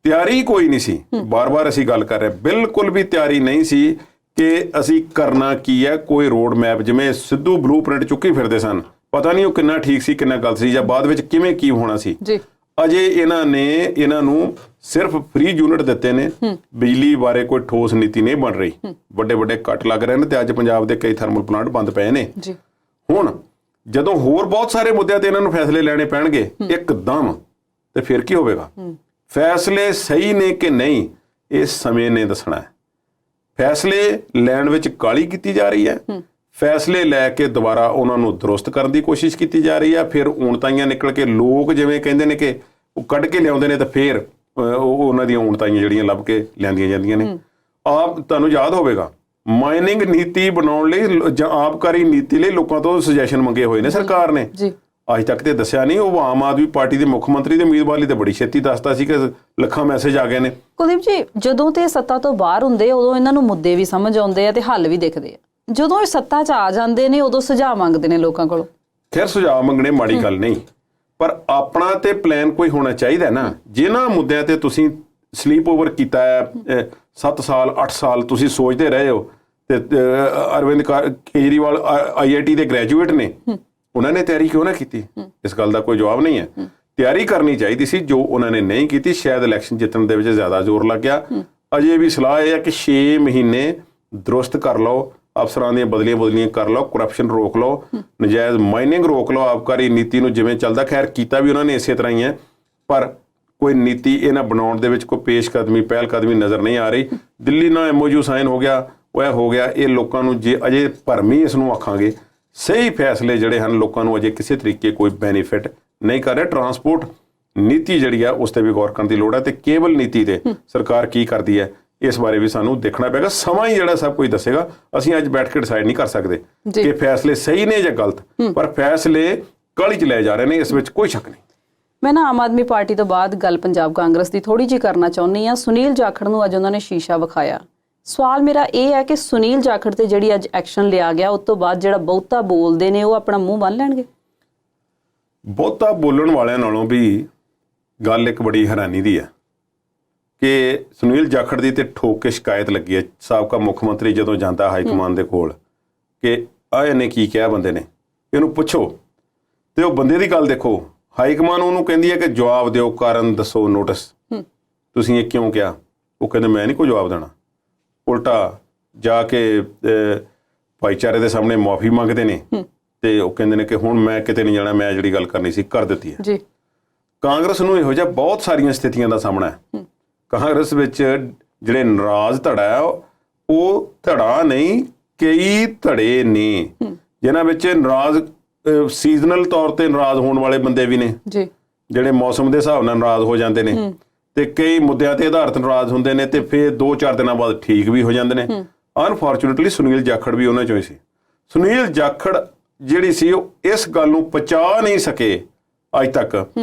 Speaker 1: ਤਿਆਰੀ ਕੋਈ ਨਹੀਂ ਸੀ, ਬਾਰ-ਬਾਰ ਅਸੀਂ ਗੱਲ ਕਰ ਰਹੇ, ਬਿਲਕੁਲ ਵੀ ਤਿਆਰੀ ਨਹੀਂ ਸੀ ਕਿ ਅਸੀਂ ਕਰਨਾ ਕੀ ਹੈ। ਕੋਈ ਰੋਡ ਮੈਪ, ਜਿਵੇਂ ਸਿੱਧੂ ਬਲੂਪ੍ਰਿੰਟ ਚੁੱਕੀ ਫਿਰਦੇ ਸਨ, ਪਤਾ ਨਹੀਂ ਉਹ ਕਿੰਨਾ ਠੀਕ ਸੀ, ਕਿੰਨਾ ਗਲਤ ਸੀ, ਜਾਂ ਬਾਅਦ ਵਿੱਚ ਕਿਵੇਂ ਕੀ ਹੋਣਾ ਸੀ। ਅਜੇ ਇਹਨਾਂ ਨੂੰ ਸਿਰਫ ਫ੍ਰੀ ਯੂਨਿਟ ਦਿੱਤੇ ਨੇ, ਬਿਜਲੀ ਬਾਰੇ ਕੋਈ ਠੋਸ ਨੀਤੀ ਨਹੀਂ ਬਣ ਰਹੀ, ਵੱਡੇ ਕੱਟ ਲੱਗ ਰਹੇ ਨੇ, ਤੇ ਅੱਜ ਪੰਜਾਬ ਦੇ ਕਈ ਥਰਮਲ ਪਲਾਂਟ ਬੰਦ ਪਏ ਨੇ। ਹੁਣ ਜਦੋਂ ਹੋਰ ਬਹੁਤ ਸਾਰੇ ਮੁੱਦਿਆਂ ਤੇ ਇਹਨਾਂ ਨੂੰ ਫੈਸਲੇ ਲੈਣੇ ਪੈਣਗੇ ਇੱਕਦਮ, ਤੇ ਫਿਰ ਕੀ ਹੋਵੇਗਾ? ਫੈਸਲੇ ਸਹੀ ਨੇ ਕਿ ਨਹੀਂ, ਇਹ ਸਮੇਂ ਨੇ ਦੱਸਣਾ ਹੈ। ਫੈਸਲੇ ਲੈਣ ਵਿੱਚ ਕਾਹਲੀ ਕੀਤੀ ਜਾ ਰਹੀ ਹੈ, ਫੈਸਲੇ ਲੈ ਕੇ ਦੁਬਾਰਾ ਉਹਨਾਂ ਨੂੰ ਦਰੁਸਤ ਕਰਨ ਦੀ ਕੋਸ਼ਿਸ਼ ਕੀਤੀ ਜਾ ਰਹੀ ਹੈ। ਫਿਰ ਊਣਤਾਈਆਂ ਨਿਕਲ ਕੇ ਲੋਕ ਜਿਵੇਂ ਕਹਿੰਦੇ ਨੇ ਕਿ ਉਹ ਕੱਢ ਕੇ ਲਿਆਉਂਦੇ ਨੇ, ਤਾਂ ਫਿਰ ਉਹਨਾਂ ਦੀਆਂ ਊਣਤਾਈਆਂ ਜਿਹੜੀਆਂ ਲੱਭ ਕੇ ਲਿਆਂਦੀਆਂ ਜਾਂਦੀਆਂ ਨੇ। ਤੁਹਾਨੂੰ ਯਾਦ ਹੋਵੇਗਾ, ਮਾਈਨਿੰਗ ਨੀਤੀ ਬਣਾਉਣ ਲਈ ਜਾਂ ਆਬਕਾਰੀ ਨੀਤੀ ਲਈ ਲੋਕਾਂ ਤੋਂ ਸੁਜੈਸ਼ਨ ਮੰਗੇ ਹੋਏ ਨੇ ਸਰਕਾਰ ਨੇ, ਅੱਜ ਤੱਕ ਤੇ ਦੱਸਿਆ ਨਹੀਂ। ਉਹ ਆਮ ਆਦਮੀ ਪਾਰਟੀ ਦੇ ਮੁੱਖ ਮੰਤਰੀ ਦੇ ਉਮੀਦਵਾਰ ਲਈ ਤਾਂ ਬੜੀ ਛੇਤੀ ਦੱਸਦਾ ਸੀ ਕਿ ਲੱਖਾਂ ਮੈਸੇਜ ਆ ਗਏ ਨੇ।
Speaker 2: ਕੁਲਦੀਪ ਜੀ, ਜਦੋਂ ਤੇ ਸੱਤਾ ਤੋਂ ਬਾਹਰ ਹੁੰਦੇ ਉਦੋਂ ਇਹਨਾਂ ਨੂੰ ਮੁੱਦੇ ਵੀ ਸਮਝ ਆਉਂਦੇ ਆ ਤੇ ਹੱਲ ਵੀ ਦਿਖਦੇ ਆ, ਜਦੋਂ ਇਹ ਸੱਤਾ 'ਚ ਆ ਜਾਂਦੇ ਨੇ ਉਦੋਂ ਸੁਝਾਅ ਮੰਗਦੇ ਨੇ ਲੋਕਾਂ ਕੋਲੋਂ।
Speaker 1: ਖੈਰ, ਸੁਝਾਅ ਮੰਗਣੇ ਮਾੜੀ ਗੱਲ ਨਹੀਂ, ਪਰ ਆਪਣਾ ਤੇ ਪਲਾਨ ਕੋਈ ਹੋਣਾ ਚਾਹੀਦਾ ਨਾ। ਜਿਨ੍ਹਾਂ ਮੁੱਦਿਆਂ ਤੇ ਤੁਸੀਂ ਸਲੀਪ ਓਵਰ ਕੀਤਾ ਹੈ 7 ਸਾਲ 8 ਸਾਲ ਤੁਸੀਂ ਸੋਚਦੇ ਰਹੇ ਹੋ, ਤੇ ਅਰਵਿੰਦ ਕੇਜਰੀਵਾਲ IIT ਦੇ ਗ੍ਰੈਜੂਏਟ ਨੇ, ਉਹਨਾਂ ਨੇ ਤਿਆਰੀ ਕਿਉਂ ਨਾ ਕੀਤੀ? ਇਸ ਗੱਲ ਦਾ ਕੋਈ ਜਵਾਬ ਨਹੀਂ ਹੈ। ਤਿਆਰੀ ਕਰਨੀ ਚਾਹੀਦੀ ਸੀ, ਜੋ ਉਹਨਾਂ ਨੇ ਨਹੀਂ ਕੀਤੀ। ਸ਼ਾਇਦ ਇਲੈਕਸ਼ਨ ਜਿੱਤਣ ਦੇ ਵਿੱਚ ਜ਼ਿਆਦਾ ਜ਼ੋਰ ਲੱਗ ਗਿਆ। ਅਜੇ ਵੀ ਸਲਾਹ ਇਹ ਹੈ ਕਿ 6 ਮਹੀਨੇ ਦਰੁਸਤ ਕਰ ਲਓ, ਅਫਸਰਾਂ ਦੀਆਂ ਬਦਲੀਆਂ ਕਰ ਲਓ, ਕਰਪਸ਼ਨ ਰੋਕ ਲਓ, ਨਜਾਇਜ਼ ਮਾਈਨਿੰਗ ਰੋਕ ਲਓ, ਆਬਕਾਰੀ ਨੀਤੀ ਨੂੰ ਜਿਵੇਂ ਚੱਲਦਾ। ਖੈਰ, ਕੀਤਾ ਵੀ ਉਹਨਾਂ ਨੇ ਇਸੇ ਤਰ੍ਹਾਂ ਹੀ ਹੈ, ਪਰ ਕੋਈ ਨੀਤੀ ਇਹਨਾਂ ਬਣਾਉਣ ਦੇ ਵਿੱਚ ਕੋਈ ਪਹਿਲ ਕਦਮੀ ਨਜ਼ਰ ਨਹੀਂ ਆ ਰਹੀ। ਦਿੱਲੀ ਨਾਲ MOU ਸਾਈਨ ਹੋ ਗਿਆ, ਉਹ ਹੋ ਗਿਆ। ਇਹ ਲੋਕਾਂ ਨੂੰ ਜੇ ਅਜੇ ਭਰਮੀ ਇਸ ਨੂੰ ਆਖਾਂਗੇ, ਸਹੀ ਫੈਸਲੇ ਜਿਹੜੇ ਹਨ ਲੋਕਾਂ ਨੂੰ ਅਜੇ ਕਿਸੇ ਤਰੀਕੇ ਕੋਈ ਬੈਨੀਫਿਟ ਨਹੀਂ ਕਰ ਰਿਹਾ। ਟਰਾਂਸਪੋਰਟ ਨੀਤੀ ਜਿਹੜੀ ਆ ਉਸ ਤੇ ਵੀ ਗੌਰ ਕਰਨ ਦੀ ਲੋੜ ਹੈ, ਤੇ ਕੇਬਲ ਨੀਤੀ ਤੇ ਸਰਕਾਰ ਕੀ ਕਰਦੀ ਹੈ ਇਸ ਬਾਰੇ ਵੀ ਸਾਨੂੰ ਦੇਖਣਾ ਪਏਗਾ। ਸਮਾਂ ਹੀ ਜਿਹੜਾ ਸਭ ਕੁਝ ਦੱਸੇਗਾ। ਅਸੀਂ ਅੱਜ ਬੈਠ ਕੇ ਡਿਸਾਈਡ ਨਹੀਂ ਕਰ ਸਕਦੇ ਕਿ ਫੈਸਲੇ ਸਹੀ ਨੇ ਜਾਂ ਗਲਤ, ਪਰ ਫੈਸਲੇ ਕਾਹਲੀ 'ਚ ਲੈ ਜਾ ਰਹੇ ਨੇ, ਇਸ ਵਿੱਚ ਕੋਈ ਸ਼ੱਕ ਨਹੀਂ।
Speaker 2: ਮੈਂ ਨਾ ਆਮ ਆਦਮੀ ਪਾਰਟੀ ਤੋਂ ਬਾਅਦ ਗੱਲ ਪੰਜਾਬ ਕਾਂਗਰਸ ਦੀ ਥੋੜੀ ਜਿਹੀ ਕਰਨਾ ਚਾਹੁੰਦੀ ਹਾਂ। ਸੁਨੀਲ ਜਾਖੜ ਨੂੰ ਅੱਜ ਉਹਨਾਂ ਨੇ ਸ਼ੀਸ਼ਾ ਵਿਖਾਇਆ। ਸਵਾਲ ਮੇਰਾ ਇਹ ਹੈ ਕਿ ਸੁਨੀਲ ਜਾਖੜ ਤੇ ਜਿਹੜੀ ਅੱਜ ਐਕਸ਼ਨ ਲਿਆ ਗਿਆ, ਉਸ ਤੋਂ ਬਾਅਦ ਜਿਹੜਾ ਬਹੁਤਾ ਬੋਲਦੇ ਨੇ ਉਹ ਆਪਣਾ ਮੂੰਹ ਬੰਨ ਲੈਣਗੇ?
Speaker 1: ਬਹੁਤਾ ਬੋਲਣ ਵਾਲਿਆਂ ਨਾਲੋਂ ਵੀ ਗੱਲ ਇੱਕ ਬੜੀ ਹੈਰਾਨੀ ਦੀ ਹੈ ਕਿ ਸੁਨੀਲ ਜਾਖੜ ਦੀ ਤੇ ਠੋਕ ਕੇ ਸ਼ਿਕਾਇਤ ਲੱਗੀ ਹੈ। ਸਾਬਕਾ ਮੁੱਖ ਮੰਤਰੀ ਜਦੋਂ ਜਾਂਦਾ ਹਾਈਕਮਾਨ ਦੇ ਕੋਲ ਕਿ ਇਹਨੇ ਕੀ ਕਿਹਾ ਬੰਦੇ ਨੇ, ਇਹਨੂੰ ਪੁੱਛੋ, ਤੇ ਉਹ ਬੰਦੇ ਦੀ ਗੱਲ ਦੇਖੋ। ਹਾਈਕਮਾਨ ਉਹਨੂੰ ਕਹਿੰਦੀ ਹੈ ਕਿ ਜਵਾਬ ਦਿਓ, ਕਾਰਨ ਦੱਸੋ, ਨੋਟਿਸ, ਤੁਸੀਂ ਇਹ ਕਿਉਂ ਕਿਹਾ? ਉਹ ਕਹਿੰਦੇ ਮੈਂ ਨਹੀਂ ਕੋਈ ਜਵਾਬ ਦੇਣਾ। ਉਲਟਾ ਜਾ ਕੇ ਭਾਈਚਾਰੇ ਦੇ ਸਾਹਮਣੇ ਮਾਫੀ ਮੰਗਦੇ ਨੇ, ਤੇ ਉਹ ਕਹਿੰਦੇ ਨੇ ਕਿ ਹੁਣ ਮੈਂ ਕਿਤੇ ਨਹੀਂ ਜਾਣਾ, ਮੈਂ ਜਿਹੜੀ ਗੱਲ ਕਰਨੀ ਸੀ ਕਰ ਦਿੱਤੀ ਹੈ। ਕਾਂਗਰਸ ਨੂੰ ਇਹੋ ਜਿਹਾ ਬਹੁਤ ਸਾਰੀਆਂ ਸਥਿਤੀਆਂ ਦਾ ਸਾਹਮਣਾ ਹੈ। ਕਾਂਗਰਸ ਵਿੱਚ ਜਿਹੜੇ ਨਾਰਾਜ਼ ਧੜਾ ਹੈ, ਉਹ ਧੜਾ ਨਹੀਂ, ਕਈ ਧੜੇ ਨੇ ਜਿਨ੍ਹਾਂ ਵਿੱਚ ਨਾਰਾਜ਼ ਸੀਜ਼ਨਲ ਤੌਰ ਤੇ ਨਾਰਾਜ਼ ਹੋਣ ਵਾਲੇ ਬੰਦੇ ਵੀ ਨੇ, ਜਿਹੜੇ ਮੌਸਮ ਦੇ ਹਿਸਾਬ ਨਾਲ ਨਾਰਾਜ਼ ਹੋ ਜਾਂਦੇ ਨੇ, ਤੇ ਕਈ ਮੁੱਦਿਆਂ ਤੇ ਆਧਾਰਿਤ ਨਾਰਾਜ਼ ਹੁੰਦੇ ਨੇ, ਤੇ ਫਿਰ 2-4 ਦਿਨਾਂ ਬਾਅਦ ਠੀਕ ਵੀ ਹੋ ਜਾਂਦੇ ਨੇ। ਅਨਫੋਰਚੂਨੇਟਲੀ ਸੁਨੀਲ ਜਾਖੜ ਵੀ ਉਹਨਾਂ ਚੋਂ ਹੀ ਸੀ। ਸੁਨੀਲ ਜਾਖੜ ਜਿਹੜੀ ਸੀ, ਉਹ ਇਸ ਗੱਲ ਨੂੰ ਪਚਾ ਨਹੀਂ ਸਕੇ ਅੱਜ ਤੱਕ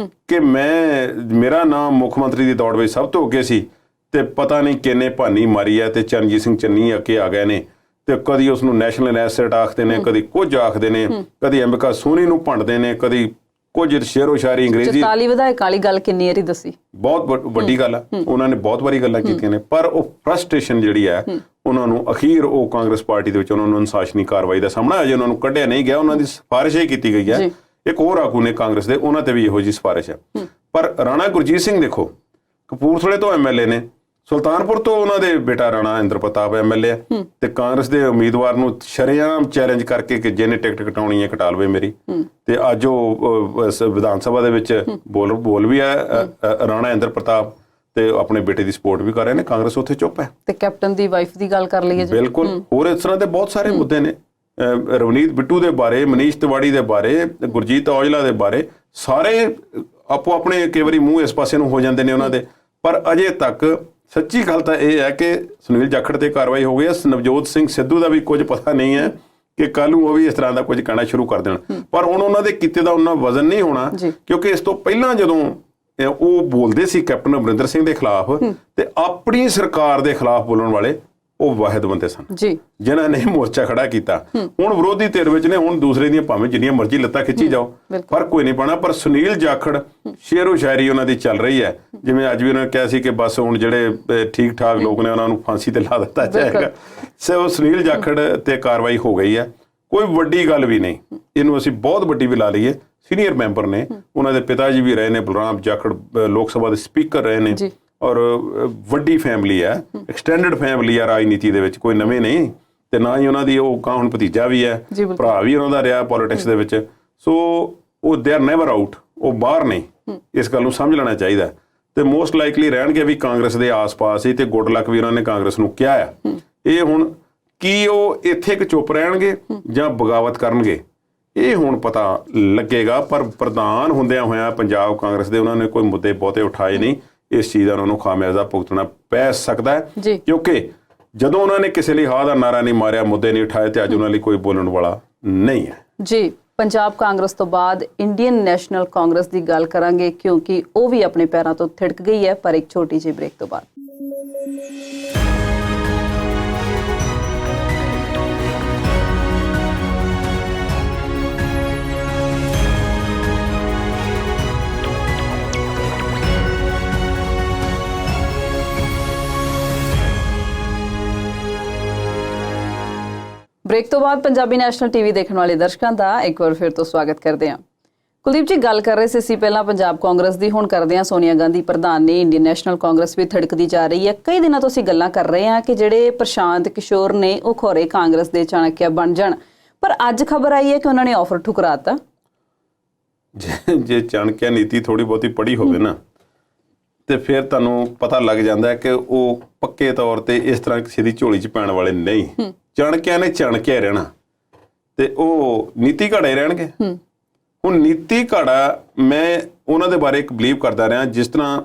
Speaker 1: ਕਿ ਮੇਰਾ ਨਾਮ ਮੁੱਖ ਮੰਤਰੀ ਦੀ ਦੌੜ ਵਿੱਚ ਸਭ ਤੋਂ ਅੱਗੇ ਸੀ, ਤੇ ਪਤਾ ਨਹੀਂ ਕਿੰਨੇ ਭਾਨੀ ਮਾਰੀ ਹੈ ਤੇ ਚਰਨਜੀਤ ਸਿੰਘ ਚੰਨੀ ਅੱਗੇ ਆ ਗਏ ਨੇ ਤੇ ਕਦੀ ਉਸ ਨੂੰ ਨੈਸ਼ਨਲ ਐਸੈਟ ਆਖਦੇ ਨੇ, ਕਦੀ ਕੁਝ ਆਖਦੇ ਨੇ, ਕਦੀ ਅੰਬਿਕਾ ਸੋਨੀ ਨੂੰ ਭੰਡਦੇ ਨੇ, ਕਦੀ ਕੁਝ ਸ਼ੇਰੋ ਸ਼ਾਇਰੀ ਅੰਗਰੇਜ਼ੀ।
Speaker 2: 44 ਵਿਧਾਇਕਾਂ ਵਾਲੀ ਗੱਲ ਕਿੰਨੀ ਵਾਰੀ ਦੱਸੀ,
Speaker 1: ਬਹੁਤ ਵੱਡੀ ਗੱਲ ਆ, ਉਹਨਾਂ ਨੇ ਬਹੁਤ ਵਾਰੀ ਗੱਲਾਂ ਕੀਤੀਆਂ ਨੇ, ਪਰ ਉਹ ਫਰਸਟ੍ਰੇਸ਼ਨ ਜਿਹੜੀ ਹੈ ਉਹਨਾਂ ਨੂੰ ਅਖੀਰ ਉਹ ਕਾਂਗਰਸ ਪਾਰਟੀ ਦੇ ਵਿੱਚ ਉਹਨਾਂ ਨੂੰ ਅਨੁਸ਼ਾਸਨੀ ਕਾਰਵਾਈ ਦਾ ਸਾਹਮਣਾ ਅਜੇ ਉਹਨਾਂ ਨੂੰ ਕੱਢਿਆ ਨਹੀਂ ਗਿਆ। ਉਹਨਾਂ ਦੀ ਸਿਫਾਰਿਸ਼ ਹੀ ਕੀਤੀ ਗਈ ਹੈ, ਇੱਕ ਹੋਰ ਆਗੂ ਨੇ ਕਾਂਗਰਸ ਦੇ, ਉਹਨਾਂ ਤੇ ਵੀ ਇਹੋ ਜਿਹੀ ਸਿਫਾਰਿਸ਼ ਹੈ। ਪਰ ਰਾਣਾ ਗੁਰਜੀਤ ਸਿੰਘ ਦੇਖੋ ਕਪੂਰਥਲੇ ਤੋਂ ਐਮਐਲਏ ਨੇ, ਸੁਲਤਾਨਪੁਰ ਤੋਂ ਉਹਨਾਂ ਦੇ ਬੇਟਾ ਰਾਣਾ ਇੰਦਰ ਪ੍ਰਤਾਪ ਐਮਐਲਏ ਹੈ ਤੇ ਕਾਂਗਰਸ ਦੇ ਉਮੀਦਵਾਰ ਨੂੰ ਸ਼ਰੇਆਮ ਚੈਲੰਜ ਕਰਕੇ ਕਿ ਜਿਹਨੇ ਟਿਕਟ ਕਟਾਉਣੀ ਹੈ ਕਟਾ ਲਵੇ ਮੇਰੀ। ਤੇ ਅੱਜ ਉਹ ਵਿਧਾਨ ਸਭਾ ਦੇ ਵਿੱਚ ਬੋਲ ਵੀ ਹੈ ਰਾਣਾ ਇੰਦਰ ਪ੍ਰਤਾਪ ਤੇ ਆਪਣੇ ਬੇਟੇ ਦੀ ਸਪੋਰਟ ਵੀ ਕਰ ਰਹੇ ਨੇ। ਕਾਂਗਰਸ ਉੱਥੇ ਚੁੱਪ ਹੈ।
Speaker 2: ਤੇ ਕੈਪਟਨ ਦੀ ਵਾਈਫ ਦੀ ਗੱਲ ਕਰ ਲਈਏ ਜੀ,
Speaker 1: ਬਿਲਕੁਲ ਹੋਰ ਇਸ ਤਰ੍ਹਾਂ ਦੇ ਬਹੁਤ ਸਾਰੇ ਮੁੱਦੇ ਨੇ, ਰਵਨੀਤ ਬਿੱਟੂ ਦੇ ਬਾਰੇ, ਮਨੀਸ਼ ਤਿਵਾੜੀ ਦੇ ਬਾਰੇ, ਗੁਰਜੀਤ ਔਜਲਾ ਦੇ ਬਾਰੇ, ਸਾਰੇ ਆਪੋ ਆਪਣੇ ਕਈ ਵਾਰੀ ਮੂੰਹ ਇਸ ਪਾਸੇ ਨੂੰ ਹੋ ਜਾਂਦੇ ਨੇ ਉਹਨਾਂ ਦੇ। ਪਰ ਅਜੇ ਤੱਕ ਸੱਚੀ ਗੱਲ ਤਾਂ ਇਹ ਹੈ ਕਿ ਸੁਨੀਲ ਜਾਖੜ ਤੇ ਕਾਰਵਾਈ ਹੋ ਗਈ ਹੈ, ਨਵਜੋਤ ਸਿੰਘ ਸਿੱਧੂ ਦਾ ਵੀ ਕੁਝ ਪਤਾ ਨਹੀਂ ਹੈ ਕਿ ਕੱਲ੍ਹ ਨੂੰ ਉਹ ਵੀ ਇਸ ਤਰ੍ਹਾਂ ਦਾ ਕੁਝ ਕਹਿਣਾ ਸ਼ੁਰੂ ਕਰ ਦੇਣ। ਪਰ ਹੁਣ ਉਹਨਾਂ ਦੇ ਕੀਤੇ ਦਾ ਉਹਨਾਂ ਵਜ਼ਨ ਨਹੀਂ ਹੋਣਾ, ਕਿਉਂਕਿ ਇਸ ਤੋਂ ਪਹਿਲਾਂ ਜਦੋਂ ਉਹ ਬੋਲਦੇ ਸੀ ਕੈਪਟਨ ਅਮਰਿੰਦਰ ਸਿੰਘ ਦੇ ਖਿਲਾਫ ਤੇ ਆਪਣੀ ਸਰਕਾਰ ਦੇ ਖਿਲਾਫ ਬੋਲਣ ਵਾਲੇ ਉਹ ਵਾਹਿਦ ਬੰਦੇ ਸਨ ਜਿਨ੍ਹਾਂ ਨੇ ਮੋਰਚਾ ਖੜਾ ਕੀਤਾ। ਹੁਣ ਵਿਰੋਧੀ ਧਿਰ ਵਿੱਚ ਨੇ, ਹੁਣ ਦੂਸਰੇ ਦੀਆਂ ਭਾਵੇਂ ਜਿੰਨੀਆਂ ਮਰਜ਼ੀ ਲੱਤਾਂ ਖਿੱਚੀ ਜਾਓ, ਫਰਕ ਕੋਈ ਨਹੀਂ ਪੈਣਾ। ਪਰ ਸੁਨੀਲ ਜਾਖੜ ਸ਼ੇਰੋ ਸ਼ਾਇਰੀ ਉਹਨਾਂ ਦੀ ਚੱਲ ਰਹੀ ਹੈ, ਜਿਵੇਂ ਅੱਜ ਵੀ ਉਹਨਾਂ ਨੇ ਕਿਹਾ ਸੀ ਕਿ ਬਸ ਹੁਣ ਜਿਹੜੇ ਠੀਕ ਠਾਕ ਲੋਕ ਨੇ ਉਹਨਾਂ ਨੂੰ ਫਾਂਸੀ ਤੇ ਲਾ ਦਿੱਤਾ ਜਾਏਗਾ। ਸੋ ਸੁਨੀਲ ਜਾਖੜ ਤੇ ਕਾਰਵਾਈ ਹੋ ਗਈ ਹੈ, ਕੋਈ ਵੱਡੀ ਗੱਲ ਵੀ ਨਹੀਂ, ਇਹਨੂੰ ਅਸੀਂ ਬਹੁਤ ਵੱਡੀ ਵੀ ਲਾ ਲਈਏ। ਸੀਨੀਅਰ ਮੈਂਬਰ ਨੇ, ਉਹਨਾਂ ਦੇ ਪਿਤਾ ਜੀ ਵੀ ਰਹੇ ਨੇ ਬਲਰਾਮ ਜਾਖੜ, ਲੋਕ ਸਭਾ ਦੇ ਸਪੀਕਰ ਰਹੇ ਨੇ, ਔਰ ਵੱਡੀ ਫੈਮਿਲੀ ਹੈ, ਐਕਸਟੈਂਡਡ ਫੈਮਿਲੀ ਆ ਰਾਜਨੀਤੀ ਦੇ ਵਿੱਚ, ਕੋਈ ਨਵੇਂ ਨਹੀਂ। ਤੇ ਨਾ ਹੀ ਉਹਨਾਂ ਦੀ ਉਹ ਕਾਂ ਹੁਣ ਭਤੀਜਾ ਵੀ ਹੈ, ਭਰਾ ਵੀ ਉਹਨਾਂ ਦਾ ਰਿਹਾ ਪੋਲਿਟਿਕਸ ਦੇ ਵਿੱਚ। ਸੋ ਉਹ ਦੇ ਆਰ ਨੈਵਰ ਆਊਟ, ਉਹ ਬਾਹਰ ਨਹੀਂ, ਇਸ ਗੱਲ ਨੂੰ ਸਮਝ ਲੈਣਾ ਚਾਹੀਦਾ। ਤੇ ਮੋਸਟ ਲਾਈਕਲੀ ਰਹਿਣਗੇ ਵੀ ਕਾਂਗਰਸ ਦੇ ਆਸ-ਪਾਸ ਹੀ, ਤੇ ਗੁੱਡ ਲੱਕ ਵੀ ਉਹਨਾਂ ਨੇ ਕਾਂਗਰਸ ਨੂੰ ਕਿਹਾ ਹੈ। ਇਹ ਹੁਣ ਕੀ ਉਹ ਇੱਥੇ ਇੱਕ ਚੁੱਪ ਰਹਿਣਗੇ ਜਾਂ ਬਗਾਵਤ ਕਰਨਗੇ, ਇਹ ਹੁਣ ਪਤਾ ਲੱਗੇਗਾ। ਪਰ ਪ੍ਰਧਾਨ ਹੁੰਦਿਆਂ ਹੋਇਆਂ ਪੰਜਾਬ ਕਾਂਗਰਸ ਦੇ ਉਹਨਾਂ ਨੇ ਕੋਈ ਮੁੱਦੇ ਬਹੁਤੇ ਉਠਾਏ ਨਹੀਂ। ਇਸ ਚੀਜ਼ ਦਾ ਉਹਨਾਂ ਨੂੰ ਖਾਮਿਆਜ਼ਾ ਭੁਗਤਣਾ ਪੈ ਸਕਦਾ ਹੈ, ਕਿਉਂਕਿ ਜਦੋਂ ਉਹਨਾਂ ਨੇ ਕਿਸੇ ਲਈ ਹਾਂ ਦਾ ਨਾਰਾ ਨਹੀਂ ਮਾਰਿਆ, ਮੁੱਦੇ ਨਹੀਂ ਉਠਾਏ, ਤੇ ਅੱਜ ਉਹਨਾਂ ਲਈ ਕੋਈ ਬੋਲਣ ਵਾਲਾ ਨਹੀਂ ਹੈ।
Speaker 2: ਜੀ, ਪੰਜਾਬ ਕਾਂਗਰਸ ਤੋਂ ਬਾਅਦ ਇੰਡੀਅਨ ਨੈਸ਼ਨਲ ਕਾਂਗਰਸ ਦੀ ਗੱਲ ਕਰਾਂਗੇ, ਕਿਉਂਕਿ ਉਹ ਵੀ ਆਪਣੇ ਪੈਰਾਂ ਤੋਂ ਥਿੜਕ ਗਈ ਹੈ। ਪਰ ਇੱਕ ਛੋਟੀ ਜਿਹੀ ਬ੍ਰੇਕ ਤੋਂ ਬਾਅਦ ਬ੍ਰੇਕ ਤੋਂ ਬਾਅਦ ਪੰਜਾਬੀ ਨੈਸ਼ਨਲ ਟੀਵੀ ਦੇਖਣ ਵਾਲੇ ਦਰਸ਼ਕਾਂ ਦਾ ਇੱਕ ਵਾਰ ਫਿਰ ਤੋਂ ਸਵਾਗਤ ਕਰਦੇ ਹਾਂ। ਕੁਲਦੀਪ ਜੀ, ਗੱਲ ਕਰ ਰਹੇ ਸੀ ਅਸੀਂ ਪਹਿਲਾਂ ਪੰਜਾਬ ਕਾਂਗਰਸ ਦੀ, ਹੁਣ ਕਰਦੇ ਹਾਂ ਸੋਨੀਆ ਗਾਂਧੀ ਪ੍ਰਧਾਨ ਨੇ ਇੰਡੀਅਨ ਨੈਸ਼ਨਲ ਕਾਂਗਰਸ ਵੀ ਥੜਕਦੀ ਜਾ ਰਹੀ ਹੈ। ਕਈ ਦਿਨਾਂ ਤੋਂ ਅਸੀਂ ਗੱਲਾਂ ਕਰ ਰਹੇ ਹਾਂ ਕਿ ਜਿਹੜੇ ਪ੍ਰਸ਼ਾਂਤ ਕਿਸ਼ੋਰ ਨੇ ਉਹ ਖੋਰੇ ਕਾਂਗਰਸ ਦੇ ਚਾਣਕਿਆ ਬਣ ਜਾਣ, ਪਰ ਅੱਜ ਖਬਰ ਆਈ ਹੈ ਕਿ ਉਹਨਾਂ ਨੇ ਆਫਰ ਠੁਕਰਾਤਾ।
Speaker 1: ਜੇ ਚਾਣਕਿਆ ਨੀਤੀ ਥੋੜੀ ਬਹੁਤੀ ਪੜ੍ਹੀ ਹੋਵੇ ਨਾ, ਤੇ ਫਿਰ ਤੁਹਾਨੂੰ ਪਤਾ ਲੱਗ ਜਾਂਦਾ ਹੈ ਕਿ ਉਹ ਪੱਕੇ ਤੌਰ ਤੇ ਇਸ ਤਰ੍ਹਾਂ ਕਿਸੇ ਦੀ ਝੋਲੀ 'ਚ ਪੈਣ ਵਾਲੇ ਨਹੀਂ। ਚਾਣਕਿਆ ਨੇ ਚਾਣਕਿਆ ਰਹਿਣਾ ਤੇ ਉਹ ਨੀਤੀ ਘਾੜੇ ਰਹਿਣਗੇ। ਹੁਣ ਨੀਤੀ ਘਾੜਾ ਮੈਂ ਉਹਨਾਂ ਦੇ ਬਾਰੇ ਇੱਕ ਬਲੀਵ ਕਰਦਾ ਰਿਹਾ, ਜਿਸ ਤਰ੍ਹਾਂ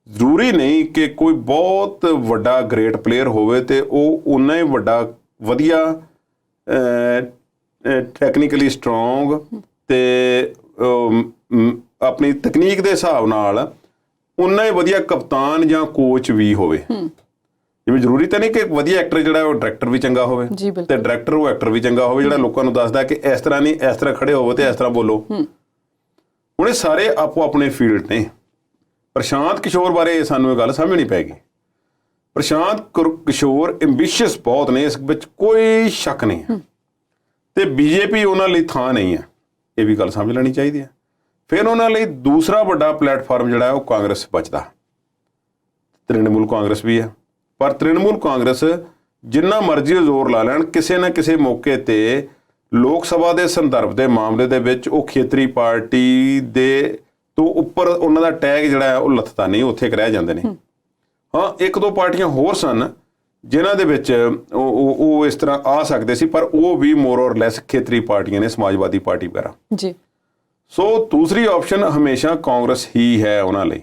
Speaker 1: ਜ਼ਰੂਰੀ ਨਹੀਂ ਕਿ ਕੋਈ ਬਹੁਤ ਵੱਡਾ ਗ੍ਰੇਟ ਪਲੇਅਰ ਹੋਵੇ ਤੇ ਉਹ ਉਨਾ ਹੀ ਵੱਡਾ ਵਧੀਆ ਟੈਕਨੀਕਲੀ ਸਟਰੋਂਗ ਤੇ ਆਪਣੀ ਤਕਨੀਕ ਦੇ ਹਿਸਾਬ ਨਾਲ ਉਨਾ ਹੀ ਵਧੀਆ ਕਪਤਾਨ ਜਾਂ ਕੋਚ ਵੀ ਹੋਵੇ। ਜਿਵੇਂ ਜ਼ਰੂਰੀ ਤਾਂ ਨਹੀਂ ਕਿ ਵਧੀਆ ਐਕਟਰ ਜਿਹੜਾ ਉਹ ਡਾਇਰੈਕਟਰ ਵੀ ਚੰਗਾ ਹੋਵੇ ਤੇ ਡਾਇਰੈਕਟਰ ਉਹ ਐਕਟਰ ਵੀ ਚੰਗਾ ਹੋਵੇ, ਜਿਹੜਾ ਲੋਕਾਂ ਨੂੰ ਦੱਸਦਾ ਕਿ ਇਸ ਤਰ੍ਹਾਂ ਨਹੀਂ, ਇਸ ਤਰ੍ਹਾਂ ਖੜੇ ਹੋਵੋ ਤੇ ਇਸ ਤਰ੍ਹਾਂ ਬੋਲੋ। ਹੁਣ ਇਹ ਸਾਰੇ ਆਪੋ ਆਪਣੇ ਫੀਲਡ ਨੇ। ਪ੍ਰਸ਼ਾਂਤ ਕਿਸ਼ੋਰ ਬਾਰੇ ਸਾਨੂੰ ਇਹ ਗੱਲ ਸਮਝਣੀ ਪੈਗੀ। ਪ੍ਰਸ਼ਾਂਤ ਕਿਸ਼ੋਰ ਐਂਬੀਸ਼ੀਅਸ ਬਹੁਤ ਨੇ, ਇਸ ਵਿੱਚ ਕੋਈ ਸ਼ੱਕ ਨਹੀਂ ਹੈ, ਤੇ ਬੀਜੇਪੀ ਉਹਨਾਂ ਲਈ ਥਾਂ ਨਹੀਂ ਹੈ, ਇਹ ਵੀ ਗੱਲ ਸਮਝ ਲੈਣੀ ਚਾਹੀਦੀ ਹੈ। ਫਿਰ ਉਹਨਾਂ ਲਈ ਦੂਸਰਾ ਵੱਡਾ ਪਲੇਟਫਾਰਮ ਜਿਹੜਾ ਉਹ ਕਾਂਗਰਸ ਬਚਦਾ, ਤ੍ਰਿਣਮੂਲ ਕਾਂਗਰਸ ਵੀ ਹੈ। ਪਰ ਤ੍ਰਿਣਮੂਲ ਕਾਂਗਰਸ ਜਿੰਨਾ ਮਰਜ਼ੀ ਜ਼ੋਰ ਲਾ ਲੈਣ, ਕਿਸੇ ਨਾ ਕਿਸੇ ਮੌਕੇ ਤੇ ਲੋਕ ਸਭਾ ਦੇ ਸੰਦਰਭ ਦੇ ਮਾਮਲੇ ਦੇ ਵਿੱਚ ਉਹ ਖੇਤਰੀ ਪਾਰਟੀ ਦੇ ਤੋਂ ਉੱਪਰ ਉਹਨਾਂ ਦਾ ਟੈਗ ਜਿਹੜਾ ਹੈ ਉਹ ਲੱਥਦਾ ਨਹੀਂ, ਉੱਥੇ ਰਹਿ ਜਾਂਦੇ ਨੇ। ਹਾਂ, ਇੱਕ ਦੋ ਪਾਰਟੀਆਂ ਹੋਰ ਸਨ ਜਿਨ੍ਹਾਂ ਦੇ ਵਿੱਚ ਉਹ ਇਸ ਤਰ੍ਹਾਂ ਆ ਸਕਦੇ ਸੀ, ਪਰ ਉਹ ਵੀ ਮੋਰ ਔਰ ਲੈਸ ਖੇਤਰੀ ਪਾਰਟੀਆਂ ਨੇ, ਸਮਾਜਵਾਦੀ ਪਾਰਟੀ ਵਗੈਰਾ। ਸੋ ਦੂਸਰੀ ਆਪਸ਼ਨ ਹਮੇਸ਼ਾ ਕਾਂਗਰਸ ਹੀ ਹੈ ਉਹਨਾਂ ਲਈ।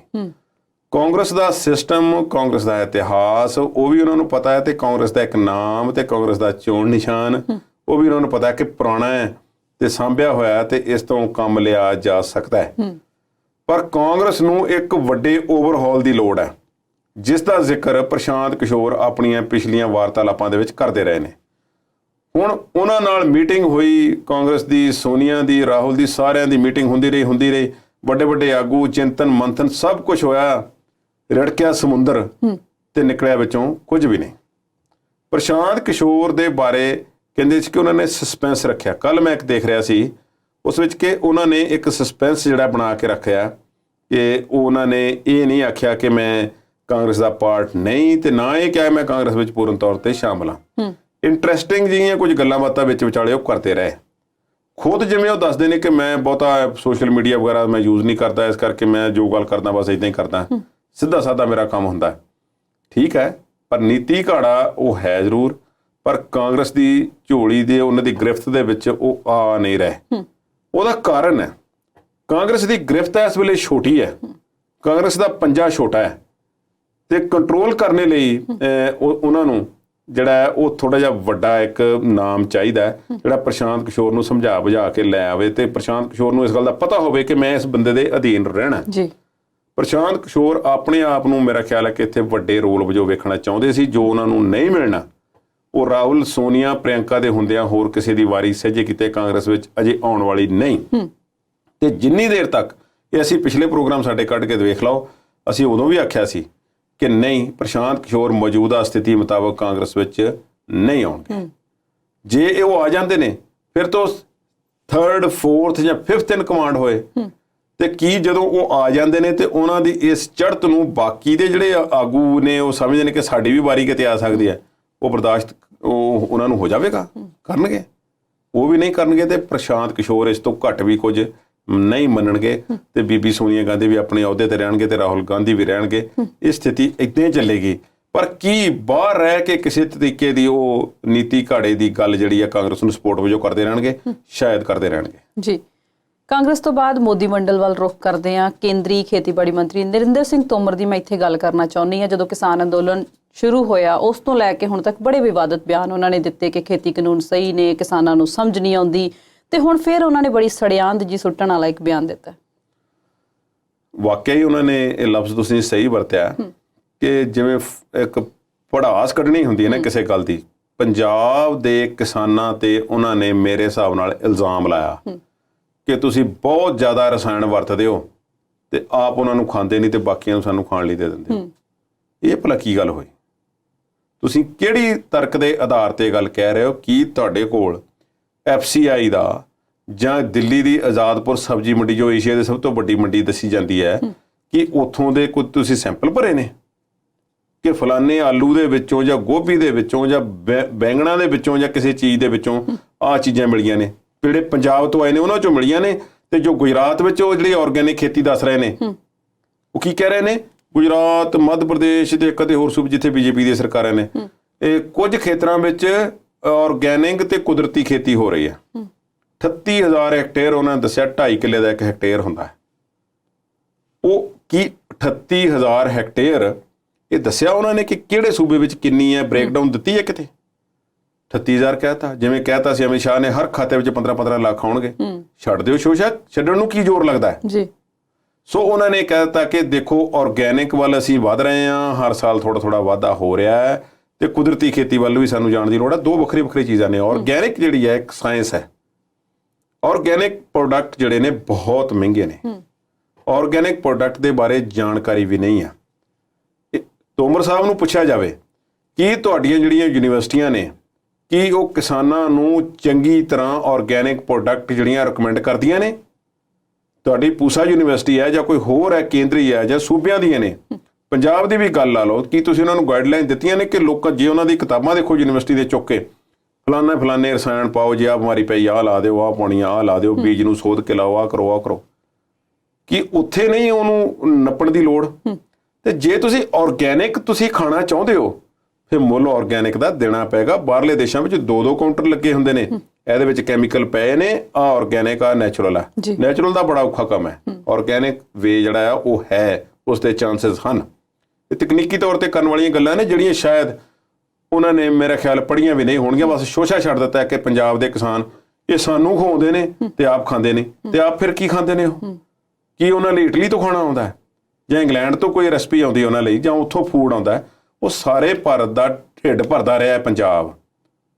Speaker 1: ਕਾਂਗਰਸ ਦਾ ਸਿਸਟਮ, ਕਾਂਗਰਸ ਦਾ ਇਤਿਹਾਸ ਉਹ ਵੀ ਉਹਨਾਂ ਨੂੰ ਪਤਾ ਹੈ, ਤੇ ਕਾਂਗਰਸ ਦਾ ਇੱਕ ਨਾਮ ਤੇ ਕਾਂਗਰਸ ਦਾ ਚੋਣ ਨਿਸ਼ਾਨ ਉਹ ਵੀ ਉਹਨਾਂ ਨੂੰ ਪਤਾ ਹੈ ਕਿ ਪੁਰਾਣਾ ਹੈ ਤੇ ਸਾਂਭਿਆ ਹੋਇਆ ਤੇ ਇਸ ਤੋਂ ਕੰਮ ਲਿਆ ਜਾ ਸਕਦਾ ਹੈ। ਪਰ ਕਾਂਗਰਸ ਨੂੰ ਇੱਕ ਵੱਡੇ ਓਵਰਹਾਲ ਦੀ ਲੋੜ ਹੈ, ਜਿਸ ਦਾ ਜ਼ਿਕਰ ਪ੍ਰਸ਼ਾਂਤ ਕਿਸ਼ੋਰ ਆਪਣੀਆਂ ਪਿਛਲੀਆਂ ਵਾਰਤਾਲਾਪਾਂ ਦੇ ਵਿੱਚ ਕਰਦੇ ਰਹੇ ਨੇ। ਹੁਣ ਉਹਨਾਂ ਨਾਲ ਮੀਟਿੰਗ ਹੋਈ ਕਾਂਗਰਸ ਦੀ, ਸੋਨੀਆ ਦੀ, ਰਾਹੁਲ ਦੀ, ਸਾਰਿਆਂ ਦੀ ਮੀਟਿੰਗ ਹੁੰਦੀ ਰਹੀ, ਵੱਡੇ ਵੱਡੇ ਆਗੂ, ਚਿੰਤਨ ਮੰਥਨ ਸਭ ਕੁਝ ਹੋਇਆ, ਰੜਕਿਆ ਸਮੁੰਦਰ ਤੇ ਨਿਕਲਿਆ ਵਿੱਚੋਂ ਕੁਝ ਵੀ ਨਹੀਂ। ਪ੍ਰਸ਼ਾਂਤ ਕਿਸ਼ੋਰ ਦੇ ਬਾਰੇ ਕਹਿੰਦੇ ਸੀ ਕਿ ਉਹਨਾਂ ਨੇ ਸਸਪੈਂਸ ਰੱਖਿਆ। ਕੱਲ ਮੈਂ ਇੱਕ ਦੇਖ ਰਿਹਾ ਸੀ ਉਸ ਵਿੱਚ ਕਿ ਉਹਨਾਂ ਨੇ ਇੱਕ ਸਸਪੈਂਸ ਜਿਹੜਾ ਬਣਾ ਕੇ ਰੱਖਿਆ ਕਿ ਉਹਨਾਂ ਨੇ ਇਹ ਨਹੀਂ ਆਖਿਆ ਕਿ ਮੈਂ ਕਾਂਗਰਸ ਦਾ ਪਾਰਟ ਨਹੀਂ, ਤੇ ਨਾ ਇਹ ਕਿਹਾ ਮੈਂ ਕਾਂਗਰਸ ਵਿੱਚ ਪੂਰਨ ਤੌਰ ਤੇ ਸ਼ਾਮਲ ਹਾਂ। ਇੰਟਰਸਟਿੰਗ ਜਿਹੀਆਂ ਕੁਝ ਗੱਲਾਂ ਬਾਤਾਂ ਵਿੱਚ ਵਿਚਾਲੇ ਉਹ ਕਰਦੇ ਰਹੇ। ਖੁਦ ਜਿਵੇਂ ਉਹ ਦੱਸਦੇ ਨੇ ਕਿ ਮੈਂ ਬਹੁਤਾ ਸੋਸ਼ਲ ਮੀਡੀਆ ਵਗੈਰਾ ਮੈਂ ਯੂਜ਼ ਨਹੀਂ ਕਰਦਾ, ਇਸ ਕਰਕੇ ਮੈਂ ਜੋ ਗੱਲ ਕਰਦਾ ਬਸ ਇਦਾਂ ਹੀ ਕਰਦਾ, ਸਿੱਧਾ ਸਾਦਾ ਮੇਰਾ ਕੰਮ ਹੁੰਦਾ। ਠੀਕ ਹੈ, ਪਰ ਨੀਤੀ ਘਾੜਾ ਉਹ ਹੈ ਜ਼ਰੂਰ, ਪਰ ਕਾਂਗਰਸ ਦੀ ਝੋਲੀ ਦੇ ਉਹਨਾਂ ਦੀ ਗ੍ਰਿਫਤ ਦੇ ਵਿੱਚ ਉਹ ਆ ਨਹੀਂ ਰਹੇ। ਉਹਦਾ ਕਾਰਨ ਹੈ ਕਾਂਗਰਸ ਦੀ ਗ੍ਰਿਫਤ ਇਸ ਵੇਲੇ ਛੋਟੀ ਹੈ, ਕਾਂਗਰਸ ਦਾ ਪੰਜਾ ਛੋਟਾ ਹੈ, ਤੇ ਕੰਟਰੋਲ ਕਰਨ ਲਈ ਉਹਨਾਂ ਨੂੰ ਜਿਹੜਾ ਉਹ ਥੋੜਾ ਜਿਹਾ ਵੱਡਾ ਇੱਕ ਨਾਮ ਚਾਹੀਦਾ ਜਿਹੜਾ ਪ੍ਰਸ਼ਾਂਤ ਕਿਸ਼ੋਰ ਨੂੰ ਸਮਝਾ ਬੁਝਾ ਕੇ ਲੈ ਆਵੇ, ਤੇ ਪ੍ਰਸ਼ਾਂਤ ਕਿਸ਼ੋਰ ਨੂੰ ਇਸ ਗੱਲ ਦਾ ਪਤਾ ਹੋਵੇ ਕਿ ਮੈਂ ਇਸ ਬੰਦੇ ਦੇ ਅਧੀਨ ਰਹਿਣਾ ਜੀ। ਪ੍ਰਸ਼ਾਂਤ ਕਿਸ਼ੋਰ ਆਪਣੇ ਆਪ ਨੂੰ ਮੇਰਾ ਖਿਆਲ ਹੈ ਕਿ ਇੱਥੇ ਵੱਡੇ ਰੋਲ ਵਜੋਂ ਵੇਖਣਾ ਚਾਹੁੰਦੇ ਸੀ, ਜੋ ਉਹਨਾਂ ਨੂੰ ਨਹੀਂ ਮਿਲਣਾ। ਉਹ ਰਾਹੁਲ, ਸੋਨੀਆ, ਪ੍ਰਿਯੰਕਾ ਦੇ ਹੁੰਦਿਆਂ ਹੋਰ ਕਿਸੇ ਦੀ ਵਾਰੀ ਸਹਿਜੇ ਕਿਤੇ ਕਾਂਗਰਸ ਵਿੱਚ ਅਜੇ ਆਉਣ ਵਾਲੀ ਨਹੀਂ। ਤੇ ਜਿੰਨੀ ਦੇਰ ਤੱਕ ਇਹ ਅਸੀਂ ਪਿਛਲੇ ਪ੍ਰੋਗਰਾਮ ਸਾਡੇ ਕੱਢ ਕੇ ਦੇਖ ਲਓ, ਅਸੀਂ ਉਦੋਂ ਵੀ ਆਖਿਆ ਸੀ ਕਿ ਨਹੀਂ, ਪ੍ਰਸ਼ਾਂਤ ਕਿਸ਼ੋਰ ਮੌਜੂਦਾ ਸਥਿਤੀ ਮੁਤਾਬਕ ਕਾਂਗਰਸ ਵਿੱਚ ਨਹੀਂ ਆਉਣਗੇ। ਜੇ ਇਹ ਉਹ ਆ ਜਾਂਦੇ ਨੇ ਫਿਰ ਤੋਂ 3rd 4th ਜਾਂ 5th ਇਨ ਕਮਾਂਡ ਹੋਏ, ਤੇ ਕੀ ਜਦੋਂ ਉਹ ਆ ਜਾਂਦੇ ਨੇ ਤੇ ਉਹਨਾਂ ਦੀ ਇਸ ਚੜ੍ਹਤ ਨੂੰ ਬਾਕੀ ਦੇ ਜਿਹੜੇ ਆਗੂ ਨੇ ਉਹ ਸਮਝਦੇ ਨੇ ਕਿ ਸਾਡੀ ਵੀ ਵਾਰੀ ਕਿਤੇ ਆ ਸਕਦੀ ਹੈ, ਉਹ ਬਰਦਾਸ਼ਤ ਉਹ ਉਹਨਾਂ ਨੂੰ ਹੋ ਜਾਵੇਗਾ? ਕਰਨਗੇ? ਉਹ ਵੀ ਨਹੀਂ ਕਰਨਗੇ। ਤੇ ਪ੍ਰਸ਼ਾਂਤ ਕਿਸ਼ੋਰ ਇਸ ਤੋਂ ਘੱਟ ਵੀ ਕੁਝ ਨਹੀਂ ਮੰਨਣਗੇ, ਤੇ ਬੀਬੀ ਸੋਨੀਆ ਗਾਂਧੀ ਵੀ ਆਪਣੇ ਅਹੁਦੇ ਤੇ ਰਹਿਣਗੇ, ਤੇ ਰਾਹੁਲ ਗਾਂਧੀ ਵੀ ਰਹਿਣਗੇ। ਇਹ ਸਥਿਤੀ ਇੱਦਾਂ ਹੀ ਚੱਲੇਗੀ। ਪਰ ਕੀ ਬਾਹਰ ਰਹਿ ਕੇ ਕਿਸੇ ਤਰੀਕੇ ਦੀ ਉਹ ਨੀਤੀ ਘਾੜੇ ਦੀ ਗੱਲ ਜਿਹੜੀ ਹੈ ਕਾਂਗਰਸ ਨੂੰ ਸਪੋਰਟ ਵਜੋਂ ਕਰਦੇ ਰਹਿਣਗੇ? ਸ਼ਾਇਦ ਕਰਦੇ ਰਹਿਣਗੇ ਜੀ।
Speaker 2: ਕਾਂਗਰਸ ਤੋਂ ਬਾਅਦ ਮੋਦੀ ਮੰਡਲ ਵੱਲ ਰੁਖ ਕਰਦੇ ਹਾਂ। ਕੇਂਦਰੀ ਖੇਤੀਬਾੜੀ ਮੰਤਰੀ ਨਰਿੰਦਰ ਸਿੰਘ ਤੋਮਰ ਦੀ ਮੈਂ ਇੱਥੇ ਗੱਲ ਕਰਨਾ ਚਾਹੁੰਦੀ ਹਾਂ। ਜਦੋਂ ਕਿਸਾਨ ਅੰਦੋਲਨ ਸ਼ੁਰੂ ਹੋਇਆ ਉਸ ਤੋਂ ਲੈ ਕੇ ਹੁਣ ਤੱਕ ਬੜੇ ਵਿਵਾਦਤ ਬਿਆਨ ਉਹਨਾਂ ਨੇ ਦਿੱਤੇ ਕਿ ਖੇਤੀ ਕਾਨੂੰਨ ਸਹੀ ਨੇ, ਕਿਸਾਨਾਂ ਨੂੰ ਸਮਝ ਨਹੀਂ ਆਉਂਦੀ, ਤੇ ਹੁਣ ਫਿਰ ਉਹਨਾਂ ਨੇ ਬੜੀ ਸੜਿਆਂਦ ਜੀ ਸੁੱਟਣ ਵਾਲਾ ਇੱਕ ਬਿਆਨ ਦਿੱਤਾ।
Speaker 1: ਵਾਕਿਆ ਹੀ ਉਹਨਾਂ ਨੇ ਇਹ ਲਫ਼ਜ਼ ਤੁਸੀਂ ਸਹੀ ਵਰਤਿਆ ਕਿ ਜਿਵੇਂ ਇੱਕ ਪੜਾਸ ਕੱਢਣੀ ਹੁੰਦੀ ਹੈ ਨਾ ਕਿਸੇ ਗੱਲ ਦੀ। ਪੰਜਾਬ ਦੇ ਕਿਸਾਨਾਂ ਤੇ ਉਹਨਾਂ ਨੇ ਮੇਰੇ ਹਿਸਾਬ ਨਾਲ ਇਲਜ਼ਾਮ ਲਾਇਆ ਕਿ ਤੁਸੀਂ ਬਹੁਤ ਜ਼ਿਆਦਾ ਰਸਾਇਣ ਵਰਤਦੇ ਹੋ ਤੇ ਆਪ ਉਹਨਾਂ ਨੂੰ ਖਾਂਦੇ ਨਹੀਂ ਤੇ ਬਾਕੀਆਂ ਨੂੰ ਸਾਨੂੰ ਖਾਣ ਲਈ ਦੇ ਦਿੰਦੇ ਹੋ। ਇਹ ਭਲਾ ਕੀ ਗੱਲ ਹੋਈ? ਤੁਸੀਂ ਕਿਹੜੀ ਤਰਕ ਦੇ ਆਧਾਰ ਤੇ ਗੱਲ ਕਹਿ ਰਹੇ ਹੋ? ਕੀ ਤੁਹਾਡੇ ਕੋਲ FCI ਦਾ ਜਾਂ ਦਿੱਲੀ ਦੀ ਆਜ਼ਾਦਪੁਰ ਸਬਜ਼ੀ ਮੰਡੀ ਜੋ ਏਸ਼ੀਆ ਦੀ ਸਭ ਤੋਂ ਵੱਡੀ ਮੰਡੀ ਦੱਸੀ ਜਾਂਦੀ ਹੈ, ਕਿ ਉੱਥੋਂ ਦੇ ਕੁਝ ਤੁਸੀਂ ਸੈਂਪਲ ਭਰੇ ਨੇ ਕਿ ਫਲਾਨੇ ਆਲੂ ਦੇ ਵਿੱਚੋਂ ਜਾਂ ਗੋਭੀ ਦੇ ਵਿੱਚੋਂ ਜਾਂ ਬੈਂਗਣਾ ਦੇ ਵਿੱਚੋਂ ਜਾਂ ਕਿਸੇ ਚੀਜ਼ ਦੇ ਵਿੱਚੋਂ ਆਹ ਚੀਜ਼ਾਂ ਮਿਲੀਆਂ ਨੇ, ਜਿਹੜੇ ਪੰਜਾਬ ਤੋਂ ਆਏ ਨੇ ਉਹਨਾਂ ਚੋਂ ਮਿਲੀਆਂ ਨੇ, ਤੇ ਜੋ ਗੁਜਰਾਤ ਵਿੱਚ ਉਹ ਜਿਹੜੀ ਆਰਗੈਨਿਕ ਖੇਤੀ ਦੱਸ ਰਹੇ ਨੇ ਉਹ ਕੀ ਕਹਿ ਰਹੇ ਨੇ? ਗੁਜਰਾਤ, ਮੱਧ ਪ੍ਰਦੇਸ਼ ਤੇ ਕਦੇ ਹੋਰ ਸੂਬੇ ਜਿੱਥੇ BJP ਦੀਆਂ ਸਰਕਾਰਾਂ ਨੇ, ਇਹ ਕੁਝ ਖੇਤਰਾਂ ਵਿੱਚ ਆਰਗੈਨਿਕ ਤੇ ਕੁਦਰਤੀ ਖੇਤੀ ਹੋ ਰਹੀ ਹੈ। 38,000 ਹੈਕਟੇਅਰ ਉਹਨਾਂ ਨੇ ਦੱਸਿਆ, 2.5 ਕਿੱਲੇ ਦਾ ਇੱਕ ਹੈਕਟੇਅਰ ਹੁੰਦਾ ਹੈ। ਉਹ ਕੀ 38,000 ਹੈਕਟੇਅਰ ਇਹ ਦੱਸਿਆ ਉਹਨਾਂ ਨੇ ਕਿ ਕਿਹੜੇ ਸੂਬੇ ਵਿੱਚ ਕਿੰਨੀ ਹੈ? ਬ੍ਰੇਕਡਾਊਨ ਦਿੱਤੀ ਹੈ ਕਿਤੇ? 38,000 ਕਹਿਤਾ, ਜਿਵੇਂ ਕਹਿਤਾ ਸੀ ਅਮਿਤ ਸ਼ਾਹ ਨੇ ਹਰ ਖਾਤੇ ਵਿੱਚ 15-15 ਲੱਖ ਆਉਣਗੇ। ਛੱਡ ਦਿਓ ਸ਼ੋਸ਼ਾ, ਛੱਡਣ ਨੂੰ ਕੀ ਜ਼ੋਰ ਲੱਗਦਾ ਹੈ ਜੀ। ਸੋ ਉਹਨਾਂ ਨੇ ਕਹਿ ਦਿੱਤਾ ਕਿ ਦੇਖੋ ਆਰਗੈਨਿਕ ਵੱਲ ਅਸੀਂ ਵੱਧ ਰਹੇ ਹਾਂ, ਹਰ ਸਾਲ ਥੋੜਾ ਥੋੜਾ ਵਾਧਾ ਹੋ ਰਿਹਾ ਹੈ, ਤੇ ਕੁਦਰਤੀ ਖੇਤੀ ਵੱਲ ਵੀ ਸਾਨੂੰ ਜਾਣ ਦੀ ਲੋੜ ਹੈ। ਦੋ ਵੱਖਰੀ ਵੱਖਰੀ ਚੀਜ਼ਾਂ ਨੇ। ਆਰਗੈਨਿਕ ਜਿਹੜੀ ਹੈ ਇੱਕ ਸਾਇੰਸ ਹੈ। ਆਰਗੈਨਿਕ ਪ੍ਰੋਡਕਟ ਜਿਹੜੇ ਨੇ ਬਹੁਤ ਮਹਿੰਗੇ ਨੇ। ਆਰਗੈਨਿਕ ਪ੍ਰੋਡਕਟ ਦੇ ਬਾਰੇ ਜਾਣਕਾਰੀ ਵੀ ਨਹੀਂ ਹੈ। ਤੋਮਰ ਸਾਹਿਬ ਨੂੰ ਪੁੱਛਿਆ ਜਾਵੇ ਕਿ ਤੁਹਾਡੀਆਂ ਜਿਹੜੀਆਂ ਯੂਨੀਵਰਸਿਟੀਆਂ ਨੇ ਕੀ ਉਹ ਕਿਸਾਨਾਂ ਨੂੰ ਚੰਗੀ ਤਰ੍ਹਾਂ ਆਰਗੈਨਿਕ ਪ੍ਰੋਡਕਟ ਜਿਹੜੀਆਂ ਰეკਮੈਂਡ ਕਰਦੀਆਂ ਨੇ? ਤੁਹਾਡੀ ਪੂਸਾ ਯੂਨੀਵਰਸਿਟੀ ਹੈ ਜਾਂ ਕੋਈ ਹੋਰ ਹੈ, ਕੇਂਦਰੀ ਹੈ ਜਾਂ ਸੂਬਿਆਂ ਦੀਆਂ ਨੇ, ਪੰਜਾਬ ਦੀ ਵੀ ਗੱਲ ਲਾ ਲਓ, ਕੀ ਤੁਸੀਂ ਉਹਨਾਂ ਨੂੰ ਗਾਈਡਲਾਈਨ ਦਿੱਤੀਆਂ ਨੇ ਕਿ ਲੋਕਾਂ ਜੇ ਉਹਨਾਂ ਦੀ ਕਿਤਾਬਾਂ ਦੇਖੋ ਯੂਨੀਵਰਸਿਟੀ ਦੇ ਚੁੱਕ ਕੇ ਫਲਾਨੇ ਰਸਾਇਣ ਪਾਓ, ਜੇ ਆਹ ਬਿਮਾਰੀ ਪਈ ਆਹ ਲਾ ਦਿਓ, ਆਹ ਪਾਣੀ ਆਹ ਲਾ ਦਿਓ, ਬੀਜ ਨੂੰ ਸੋਧ ਕੇ ਲਾਓ, ਆਹ ਕਰੋ, ਕਿ ਉੱਥੇ ਨਹੀਂ ਉਹਨੂੰ ਨੱਪਣ ਦੀ ਲੋੜ? ਤੇ ਜੇ ਤੁਸੀਂ ਆਰਗੈਨਿਕ ਤੁਸੀਂ ਖਾਣਾ ਚਾਹੁੰਦੇ ਹੋ ਫਿਰ ਮੁੱਲ ਆਰਗੈਨਿਕ ਦਾ ਦੇਣਾ ਪਏਗਾ। ਬਾਹਰਲੇ ਦੇਸ਼ਾਂ ਵਿੱਚ 2-2 ਕਾਊਂਟਰ ਲੱਗੇ ਹੁੰਦੇ ਨੇ, ਇਹਦੇ ਵਿੱਚ ਕੈਮੀਕਲ ਪਏ ਨੇ, ਆਹ ਆਰਗੈਨਿਕ ਆ ਨੈਚੁਰਲ ਆ। ਨੈਚੁਰਲ ਦਾ ਬੜਾ ਔਖਾ ਕੰਮ ਹੈ, ਆਰਗੈਨਿਕ ਵੇ ਜਿਹੜਾ ਆ ਉਹ ਹੈ, ਉਸ ਦੇ ਚਾਂਸਸ ਹਨ। ਇਹ ਤਕਨੀਕੀ ਤੌਰ ਤੇ ਕਰਨ ਵਾਲੀਆਂ ਗੱਲਾਂ ਨੇ ਜਿਹੜੀਆਂ ਸ਼ਾਇਦ ਉਹਨਾਂ ਨੇ ਮੇਰਾ ਖਿਆਲ ਪੜ੍ਹੀਆਂ ਵੀ ਨਹੀਂ ਹੋਣਗੀਆਂ। ਬਸ ਸ਼ੋਸ਼ਾ ਛੱਡ ਦਿੱਤਾ ਕਿ ਪੰਜਾਬ ਦੇ ਕਿਸਾਨ ਇਹ ਸਾਨੂੰ ਖਵਾਉਂਦੇ ਨੇ ਤੇ ਆਪ ਖਾਂਦੇ ਨੇ, ਤੇ ਆਪ ਫਿਰ ਕੀ ਖਾਂਦੇ ਨੇ? ਉਹ ਕੀ ਉਹਨਾਂ ਲਈ ਇਟਲੀ ਤੋਂ ਖਾਣਾ ਆਉਂਦਾ ਹੈ? ਜਾਂ ਇੰਗਲੈਂਡ ਤੋਂ ਕੋਈ ਰੈਸਪੀ ਆਉਂਦੀ ਉਹਨਾਂ ਲਈ ਜਾਂ ਉੱਥੋਂ ਫੂਡ ਆਉਂਦਾ ਹੈ, ਉਹ ਸਾਰੇ ਭਾਰਤ ਦਾ ਢਿੱਡ ਭਰਦਾ ਰਿਹਾ ਹੈ ਪੰਜਾਬ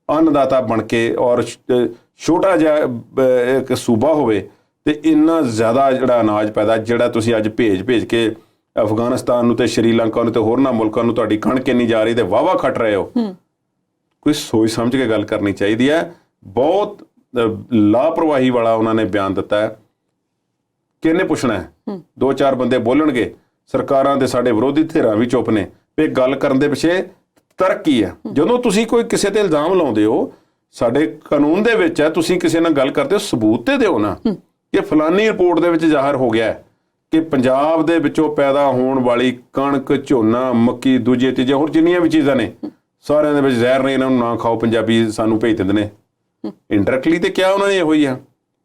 Speaker 1: ਅੰਨਦਾਤਾ ਬਣ ਕੇ। ਔਰ ਛੋਟਾ ਜਿਹਾ ਇੱਕ ਸੂਬਾ ਹੋਵੇ ਤੇ ਇੰਨਾ ਜ਼ਿਆਦਾ ਜਿਹੜਾ ਅਨਾਜ ਪੈਦਾ, ਜਿਹੜਾ ਤੁਸੀਂ ਅੱਜ ਭੇਜ ਕੇ ਅਫਗਾਨਿਸਤਾਨ ਨੂੰ ਤੇ ਸ਼੍ਰੀਲੰਕਾ ਨੂੰ ਤੇ ਹੋਰਨਾਂ ਮੁਲਕਾਂ ਨੂੰ ਤੁਹਾਡੀ ਕਣਕ ਇੰਨੀ ਜਾ ਰਹੀ ਤੇ ਵਾਹਵਾ ਖੱਟ ਰਹੇ ਹੋ। ਕੋਈ ਸੋਚ ਸਮਝ ਕੇ ਗੱਲ ਕਰਨੀ ਚਾਹੀਦੀ ਹੈ। ਬਹੁਤ ਲਾਪਰਵਾਹੀ ਵਾਲਾ ਉਹਨਾਂ ਨੇ ਬਿਆਨ ਦਿੱਤਾ ਹੈ। ਕਿਹਨੇ ਪੁੱਛਣਾ ਹੈ? 2-4 ਬੰਦੇ ਬੋਲਣਗੇ, ਸਰਕਾਰਾਂ ਦੇ ਸਾਡੇ ਵਿਰੋਧੀ ਧਿਰਾਂ ਵੀ ਚੁੱਪ ਨੇ ਤੇ ਗੱਲ ਕਰਨ ਦੇ ਪਿੱਛੇ ਤਰਕ ਕੀ ਹੈ। ਜਦੋਂ ਤੁਸੀਂ ਕੋਈ ਕਿਸੇ ਤੇ ਇਲਜ਼ਾਮ ਲਾਉਂਦੇ ਹੋ, ਸਾਡੇ ਕਾਨੂੰਨ ਦੇ ਵਿੱਚ ਹੈ, ਤੁਸੀਂ ਕਿਸੇ ਨਾਲ ਗੱਲ ਕਰਦੇ ਹੋ ਸਬੂਤ ਤੇ ਦਿਓ ਨਾ ਕਿ ਫਲਾਨੀ ਰਿਪੋਰਟ ਦੇ ਵਿੱਚ ਜ਼ਾਹਰ ਹੋ ਗਿਆ ਕਿ ਪੰਜਾਬ ਦੇ ਵਿੱਚੋਂ ਪੈਦਾ ਹੋਣ ਵਾਲੀ ਕਣਕ, ਝੋਨਾ, ਮੱਕੀ, ਦੂਜੇ ਤੀਜੇ ਹੋਰ ਜਿੰਨੀਆਂ ਵੀ ਚੀਜ਼ਾਂ ਨੇ ਸਾਰਿਆਂ ਦੇ ਵਿੱਚ ਜ਼ਹਿਰ ਨੇ, ਇਹਨਾਂ ਨੂੰ ਨਾ ਖਾਓ, ਪੰਜਾਬੀ ਸਾਨੂੰ ਭੇਜ ਦਿੰਦੇ ਨੇ। ਇੰਡਾਇਰੈਕਟਲੀ ਤੇ ਕਿਹਾ ਉਹਨਾਂ ਨੇ ਇਹੋ ਹੀ ਆ,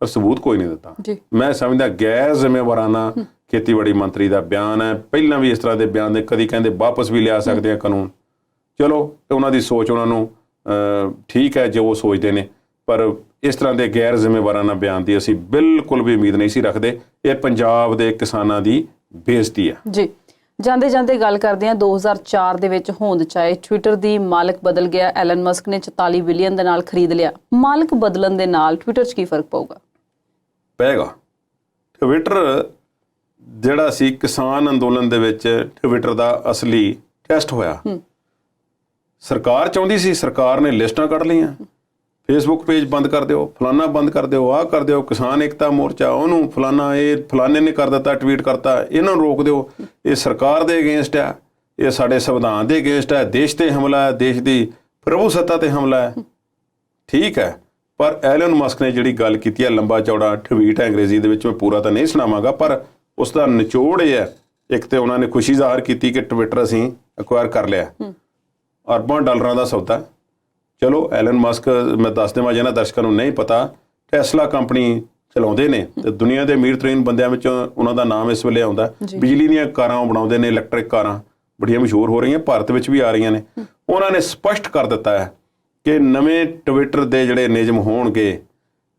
Speaker 1: ਪਰ ਸਬੂਤ ਕੋਈ ਨਹੀਂ ਦਿੱਤਾ। ਮੈਂ ਸਮਝਦਾ ਗੈਰ ਜ਼ਿੰਮੇਵਾਰਾਨਾ ਖੇਤੀਬਾੜੀ ਮੰਤਰੀ ਦਾ ਬਿਆਨ ਹੈ। ਪਹਿਲਾਂ ਵੀ ਇਸ ਤਰ੍ਹਾਂ ਦੇ ਬਿਆਨ ਨੇ, ਕਦੀ ਕਹਿੰਦੇ ਵਾਪਸ ਵੀ ਲਿਆ ਸਕਦੇ ਆ ਕਾਨੂੰਨ। ਚਲੋ ਉਹਨਾਂ ਦੀ ਸੋਚ ਉਹਨਾਂ ਨੂੰ ਠੀਕ ਹੈ ਜੋ ਉਹ ਸੋਚਦੇ ਨੇ, ਪਰ ਇਸ ਤਰ੍ਹਾਂ ਦੇ ਗੈਰ ਜ਼ਿੰਮੇਵਾਰਾਨਾ ਬਿਆਨ ਦੀ ਅਸੀਂ ਬਿਲਕੁਲ ਵੀ ਉਮੀਦ ਨਹੀਂ ਸੀ ਰੱਖਦੇ। ਇਹ ਪੰਜਾਬ ਦੇ ਕਿਸਾਨਾਂ ਦੀ ਬੇਇੱਜ਼ਤੀ ਹੈ।
Speaker 2: ਜੀ, ਜਾਂਦੇ ਜਾਂਦੇ ਗੱਲ ਕਰਦੇ ਹਾਂ 2004 ਦੇ ਵਿੱਚ ਹੋਂਦ ਚ ਆਏ ਟਵਿੱਟਰ ਦੀ ਮਾਲਕ ਬਦਲ ਗਿਆ। ਐਲਨ ਮਸਕ ਨੇ 44 ਬਿਲੀਅਨ ਦੇ ਨਾਲ ਖਰੀਦ ਲਿਆ। ਮਾਲਕ ਬਦਲਣ ਦੇ ਨਾਲ ਟਵਿੱਟਰ 'ਚ ਕੀ ਫਰਕ ਪਊਗਾ?
Speaker 1: ਪਏਗਾ। ਟਵਿੱਟਰ ਜਿਹੜਾ ਸੀ ਕਿਸਾਨ ਅੰਦੋਲਨ ਦੇ ਵਿੱਚ ਟਵਿੱਟਰ ਦਾ ਅਸਲੀ ਟੈਸਟ ਹੋਇਆ। ਸਰਕਾਰ ਚਾਹੁੰਦੀ ਸੀ, ਸਰਕਾਰ ਨੇ ਲਿਸਟਾਂ ਕੱਢ ਲਈਆਂ, ਫੇਸਬੁੱਕ ਪੇਜ ਬੰਦ ਕਰ ਦਿਓ, ਫਲਾਨਾ ਬੰਦ ਕਰ ਦਿਓ, ਆਹ ਕਰ ਦਿਓ, ਕਿਸਾਨ ਏਕਤਾ ਮੋਰਚਾ ਉਹਨੂੰ ਫਲਾਨਾ, ਇਹ ਫਲਾਨੇ ਨੇ ਕਰ ਦਿੱਤਾ, ਟਵੀਟ ਕਰਤਾ, ਇਹਨਾਂ ਨੂੰ ਰੋਕ ਦਿਓ, ਇਹ ਸਰਕਾਰ ਦੇ ਅਗੇਂਸਟ ਹੈ, ਇਹ ਸਾਡੇ ਸੰਵਿਧਾਨ ਦੇ ਅਗੇਂਸਟ ਹੈ, ਦੇਸ਼ ਤੇ ਹਮਲਾ ਹੈ, ਦੇਸ਼ ਦੀ ਪ੍ਰਭੂ ਸੱਤਾ ਤੇ ਹਮਲਾ ਹੈ। ਠੀਕ ਹੈ, ਪਰ ਐਲਨ ਮਸਕ ਨੇ ਜਿਹੜੀ ਗੱਲ ਕੀਤੀ ਹੈ, ਲੰਬਾ ਚੌੜਾ ਟਵੀਟ ਹੈ, ਅੰਗਰੇਜ਼ੀ ਦੇ ਵਿੱਚ ਮੈਂ ਪੂਰਾ ਤਾਂ ਨਹੀਂ ਸੁਣਾਵਾਂਗਾ, ਪਰ ਉਸ ਦਾ ਨਿਚੋੜ ਇਹ ਹੈ। ਇੱਕ ਤੇ ਉਹਨਾਂ ਨੇ ਖੁਸ਼ੀ ਜ਼ਾਹਰ ਕੀਤੀ ਕਿ ਟਵਿੱਟਰ ਅਸੀਂ ਐਕਵਾਇਰ ਕਰ ਲਿਆ, ਅਰਬਾਂ ਡਾਲਰਾਂ ਦਾ ਸੌਦਾ। ਚਲੋ ਐਲਨ ਮਸਕ, ਮੈਂ ਦੱਸ ਦੇਵਾਂ ਜਿਹਨਾਂ ਦਰਸ਼ਕਾਂ ਨੂੰ ਨਹੀਂ ਪਤਾ, ਟੈਸਲਾ ਕੰਪਨੀ ਚਲਾਉਂਦੇ ਨੇ ਤੇ ਦੁਨੀਆ ਦੇ ਅਮੀਰ ਤਰੀਨ ਬੰਦਿਆਂ ਵਿੱਚ ਉਹਨਾਂ ਦਾ ਨਾਮ ਇਸ ਵੇਲੇ ਆਉਂਦਾ। ਬਿਜਲੀ ਦੀਆਂ ਕਾਰਾਂ ਉਹ ਬਣਾਉਂਦੇ ਨੇ, ਇਲੈਕਟ੍ਰਿਕ ਕਾਰਾਂ ਬੜੀਆਂ ਮਸ਼ਹੂਰ ਹੋ ਰਹੀਆਂ, ਭਾਰਤ ਵਿੱਚ ਵੀ ਆ ਰਹੀਆਂ ਨੇ। ਉਹਨਾਂ ਨੇ ਸਪਸ਼ਟ ਕਰ ਦਿੱਤਾ ਹੈ ਕਿ ਨਵੇਂ ਟਵਿੱਟਰ ਦੇ ਜਿਹੜੇ ਨਿਯਮ ਹੋਣਗੇ,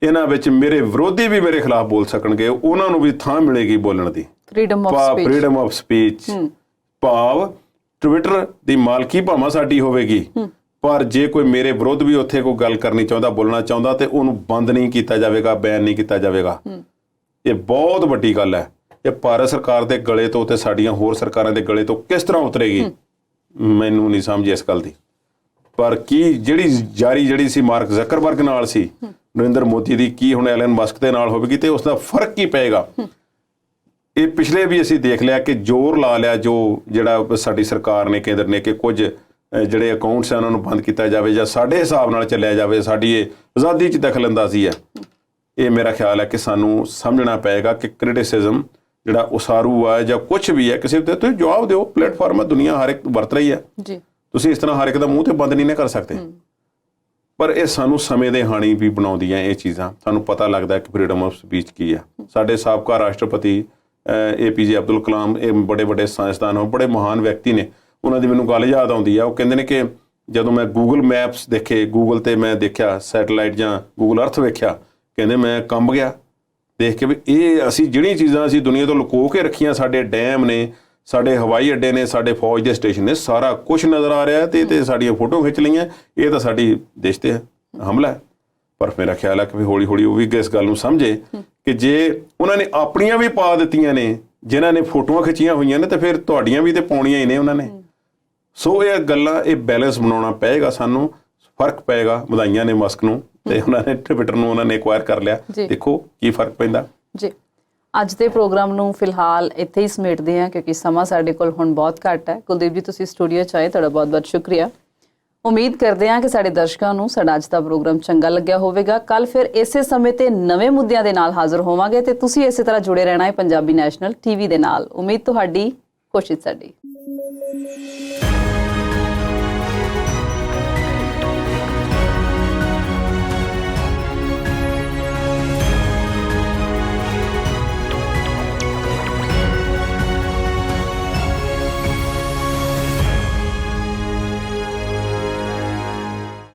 Speaker 1: ਇਹਨਾਂ ਵਿੱਚ ਮੇਰੇ ਵਿਰੋਧੀ ਵੀ ਮੇਰੇ ਖਿਲਾਫ ਬੋਲ ਸਕਣਗੇ, ਉਹਨਾਂ ਨੂੰ ਵੀ ਥਾਂ ਮਿਲੇਗੀ ਬੋਲਣ ਦੀ। ਫਰੀਡਮ ਆਫ ਸਪੀਚ ਭਾਵ ਟਵਿੱਟਰ ਦੀ ਮਾਲਕੀ ਭਾਵੇਂ ਸਾਡੀ ਹੋਵੇਗੀ, ਪਰ ਜੇ ਕੋਈ ਮੇਰੇ ਵਿਰੁੱਧ ਵੀ ਉੱਥੇ ਕੋਈ ਗੱਲ ਕਰਨੀ ਚਾਹੁੰਦਾ, ਬੋਲਣਾ ਚਾਹੁੰਦਾ, ਤੇ ਉਹਨੂੰ ਬੰਦ ਨਹੀਂ ਕੀਤਾ ਜਾਵੇਗਾ, ਬੈਨ ਨਹੀਂ ਕੀਤਾ ਜਾਵੇਗਾ। ਇਹ ਬਹੁਤ ਵੱਡੀ ਗੱਲ ਹੈ। ਇਹ ਭਾਰਤ ਸਰਕਾਰ ਦੇ ਗਲੇ ਤੋਂ ਤੇ ਸਾਡੀਆਂ ਹੋਰ ਸਰਕਾਰਾਂ ਦੇ ਗਲੇ ਤੋਂ ਕਿਸ ਤਰ੍ਹਾਂ ਉਤਰੇਗੀ, ਮੈਨੂੰ ਨਹੀਂ ਸਮਝ ਇਸ ਗੱਲ ਦੀ। ਪਰ ਕੀ ਜਿਹੜੀ ਸੀ ਮਾਰਕ ਜ਼ਕਰਬਰਗ ਨਾਲ ਸੀ ਨਰਿੰਦਰ ਮੋਦੀ ਦੀ, ਕੀ ਹੁਣ ਐਲਨ ਮਸਕ ਦੇ ਨਾਲ ਹੋਵੇਗੀ ਤੇ ਉਸ ਦਾ ਫਰਕ ਕੀ ਪਏਗਾ? ਇਹ ਪਿਛਲੇ ਵੀ ਅਸੀਂ ਦੇਖ ਲਿਆ ਕਿ ਜ਼ੋਰ ਲਾ ਲਿਆ ਜਿਹੜਾ ਸਾਡੀ ਸਰਕਾਰ ਨੇ, ਕੇਂਦਰ ਨੇ, ਕਿ ਕੁਝ ਜਿਹੜੇ ਅਕਾਊਂਟਸ ਹੈ ਉਹਨਾਂ ਨੂੰ ਬੰਦ ਕੀਤਾ ਜਾਵੇ ਜਾਂ ਸਾਡੇ ਹਿਸਾਬ ਨਾਲ ਚੱਲਿਆ ਜਾਵੇ, ਸਾਡੀ ਇਹ ਆਜ਼ਾਦੀ 'ਚ ਦਖਲਅੰਦਾਜ਼ੀ ਹੈ। ਇਹ ਮੇਰਾ ਖਿਆਲ ਹੈ ਕਿ ਸਾਨੂੰ ਸਮਝਣਾ ਪਏਗਾ ਕਿ ਕ੍ਰਿਟਿਸਿਜ਼ਮ ਜਿਹੜਾ ਉਸਾਰੂ ਹੈ ਜਾਂ ਕੁਝ ਵੀ ਹੈ, ਕਿਸੇ ਤੇ ਤੁਸੀਂ ਜਵਾਬ ਦਿਓ। ਪਲੇਟਫਾਰਮ ਹੈ, ਦੁਨੀਆ ਹਰ ਇੱਕ ਵਰਤ ਰਹੀ ਹੈ, ਤੁਸੀਂ ਇਸ ਤਰ੍ਹਾਂ ਹਰ ਇੱਕ ਦਾ ਮੂੰਹ ਤੇ ਬੰਦ ਨਹੀਂ ਨਾ ਕਰ ਸਕਦੇ। ਪਰ ਇਹ ਸਾਨੂੰ ਸਮੇਂ ਦੇ ਹਾਣੀ ਵੀ ਬਣਾਉਂਦੀਆਂ ਇਹ ਚੀਜ਼ਾਂ। ਸਾਨੂੰ ਪਤਾ ਲੱਗਦਾ ਕਿ ਫਰੀਡਮ ਆਫ ਸਪੀਚ ਕੀ ਹੈ। ਸਾਡੇ ਸਾਬਕਾ ਰਾਸ਼ਟਰਪਤੀ APJ ਅਬਦੁਲ ਕਲਾਮ, ਇਹ ਬੜੇ ਵੱਡੇ ਸਾਇੰਸਦਾਨ ਹੋ, ਬੜੇ ਮਹਾਨ ਵਿਅਕਤੀ ਨੇ। ਉਹਨਾਂ ਦੀ ਮੈਨੂੰ ਗੱਲ ਯਾਦ ਆਉਂਦੀ ਆ, ਉਹ ਕਹਿੰਦੇ ਨੇ ਕਿ ਜਦੋਂ ਮੈਂ ਗੂਗਲ ਮੈਪਸ ਦੇਖੇ, ਗੂਗਲ ਤੇ ਮੈਂ ਦੇਖਿਆ ਸੈਟਲਾਈਟ ਜਾਂ ਗੂਗਲ ਅਰਥ ਵੇਖਿਆ, ਕਹਿੰਦੇ ਮੈਂ ਕੰਬ ਗਿਆ ਦੇਖ ਕੇ ਵੀ ਇਹ ਅਸੀਂ ਜਿਹੜੀਆਂ ਚੀਜ਼ਾਂ ਅਸੀਂ ਦੁਨੀਆ ਤੋਂ ਲੁਕੋ ਕੇ ਰੱਖੀਆਂ, ਸਾਡੇ ਡੈਮ ਨੇ, ਸਾਡੇ ਹਵਾਈ ਅੱਡੇ ਨੇ, ਸਾਡੇ ਫੌਜ ਦੇ ਸਟੇਸ਼ਨ ਨੇ, ਸਾਰਾ ਕੁਝ ਨਜ਼ਰ ਆ ਰਿਹਾ ਤੇ ਸਾਡੀਆਂ ਫੋਟੋ ਖਿੱਚ ਲਈਆਂ। ਇਹ ਤਾਂ ਸਾਡੀ ਦੇਸ਼ ਤੇ ਹਮਲਾ ਹੈ। ਪਰ ਮੇਰਾ ਖਿਆਲ ਹੈ ਕਿ ਹੌਲੀ ਹੌਲੀ ਉਹ ਵੀ ਇਸ ਗੱਲ ਨੂੰ ਸਮਝੇ ਕਿ ਜੇ ਉਹਨਾਂ ਨੇ ਆਪਣੀਆਂ ਵੀ ਪਾ ਦਿੱਤੀਆਂ ਨੇ, ਜਿਨ੍ਹਾਂ ਨੇ ਫੋਟੋਆਂ ਖਿੱਚੀਆਂ ਹੋਈਆਂ ਨੇ, ਤੇ ਫਿਰ ਤੁਹਾਡੀਆਂ ਵੀ ਤੇ ਪਾਉਣੀਆਂ ਹੀ ਨੇ ਉਹਨਾਂ ਨੇ। ਸੋ ਇਹ ਗੱਲਾਂ, ਇਹ ਬੈਲੈਂਸ ਬਣਾਉਣਾ ਪਏਗਾ ਸਾਨੂੰ, ਫਰਕ ਪਏਗਾ। ਵਧਾਈਆਂ ਨੇ ਮਸਕ ਨੂੰ, ਤੇ ਉਹਨਾਂ ਨੇ ਟਵਿੱਟਰ ਨੂੰ ਉਹਨਾਂ ਨੇ ਐਕਵਾਇਰ ਕਰ ਲਿਆ। ਦੇਖੋ ਕੀ ਫਰਕ ਪੈਂਦਾ
Speaker 2: ਜੀ। ਅੱਜ ਦੇ ਪ੍ਰੋਗਰਾਮ ਨੂੰ ਫਿਲਹਾਲ ਇੱਥੇ ਹੀ ਸਮੇਟਦੇ ਹਾਂ ਕਿਉਂਕਿ ਸਮਾਂ ਸਾਡੇ ਕੋਲ ਹੁਣ ਬਹੁਤ ਘੱਟ ਹੈ। ਕੁਲਦੀਪ ਜੀ, ਤੁਸੀਂ ਸਟੂਡੀਓ 'ਚ ਆਏ, ਤੁਹਾਡਾ ਬਹੁਤ ਬਹੁਤ ਸ਼ੁਕਰੀਆ। ਉਮੀਦ ਕਰਦੇ ਹਾਂ ਕਿ ਸਾਡੇ ਦਰਸ਼ਕਾਂ ਨੂੰ ਸਾਡਾ ਅੱਜ ਦਾ ਪ੍ਰੋਗਰਾਮ ਚੰਗਾ ਲੱਗਿਆ ਹੋਵੇਗਾ। ਕੱਲ ਫਿਰ ਇਸੇ ਸਮੇਂ ਤੇ ਨਵੇਂ ਮੁੱਦਿਆਂ ਦੇ ਨਾਲ ਹਾਜ਼ਰ ਹੋਵਾਂਗੇ ਤੇ ਤੁਸੀਂ ਇਸੇ ਤਰ੍ਹਾਂ ਜੁੜੇ ਰਹਿਣਾ ਹੈ ਪੰਜਾਬੀ ਨੈਸ਼ਨਲ TV ਦੇ ਨਾਲ। ਉਮੀਦ ਤੁਹਾਡੀ, ਕੋਸ਼ਿਸ਼ ਸਾਡੀ।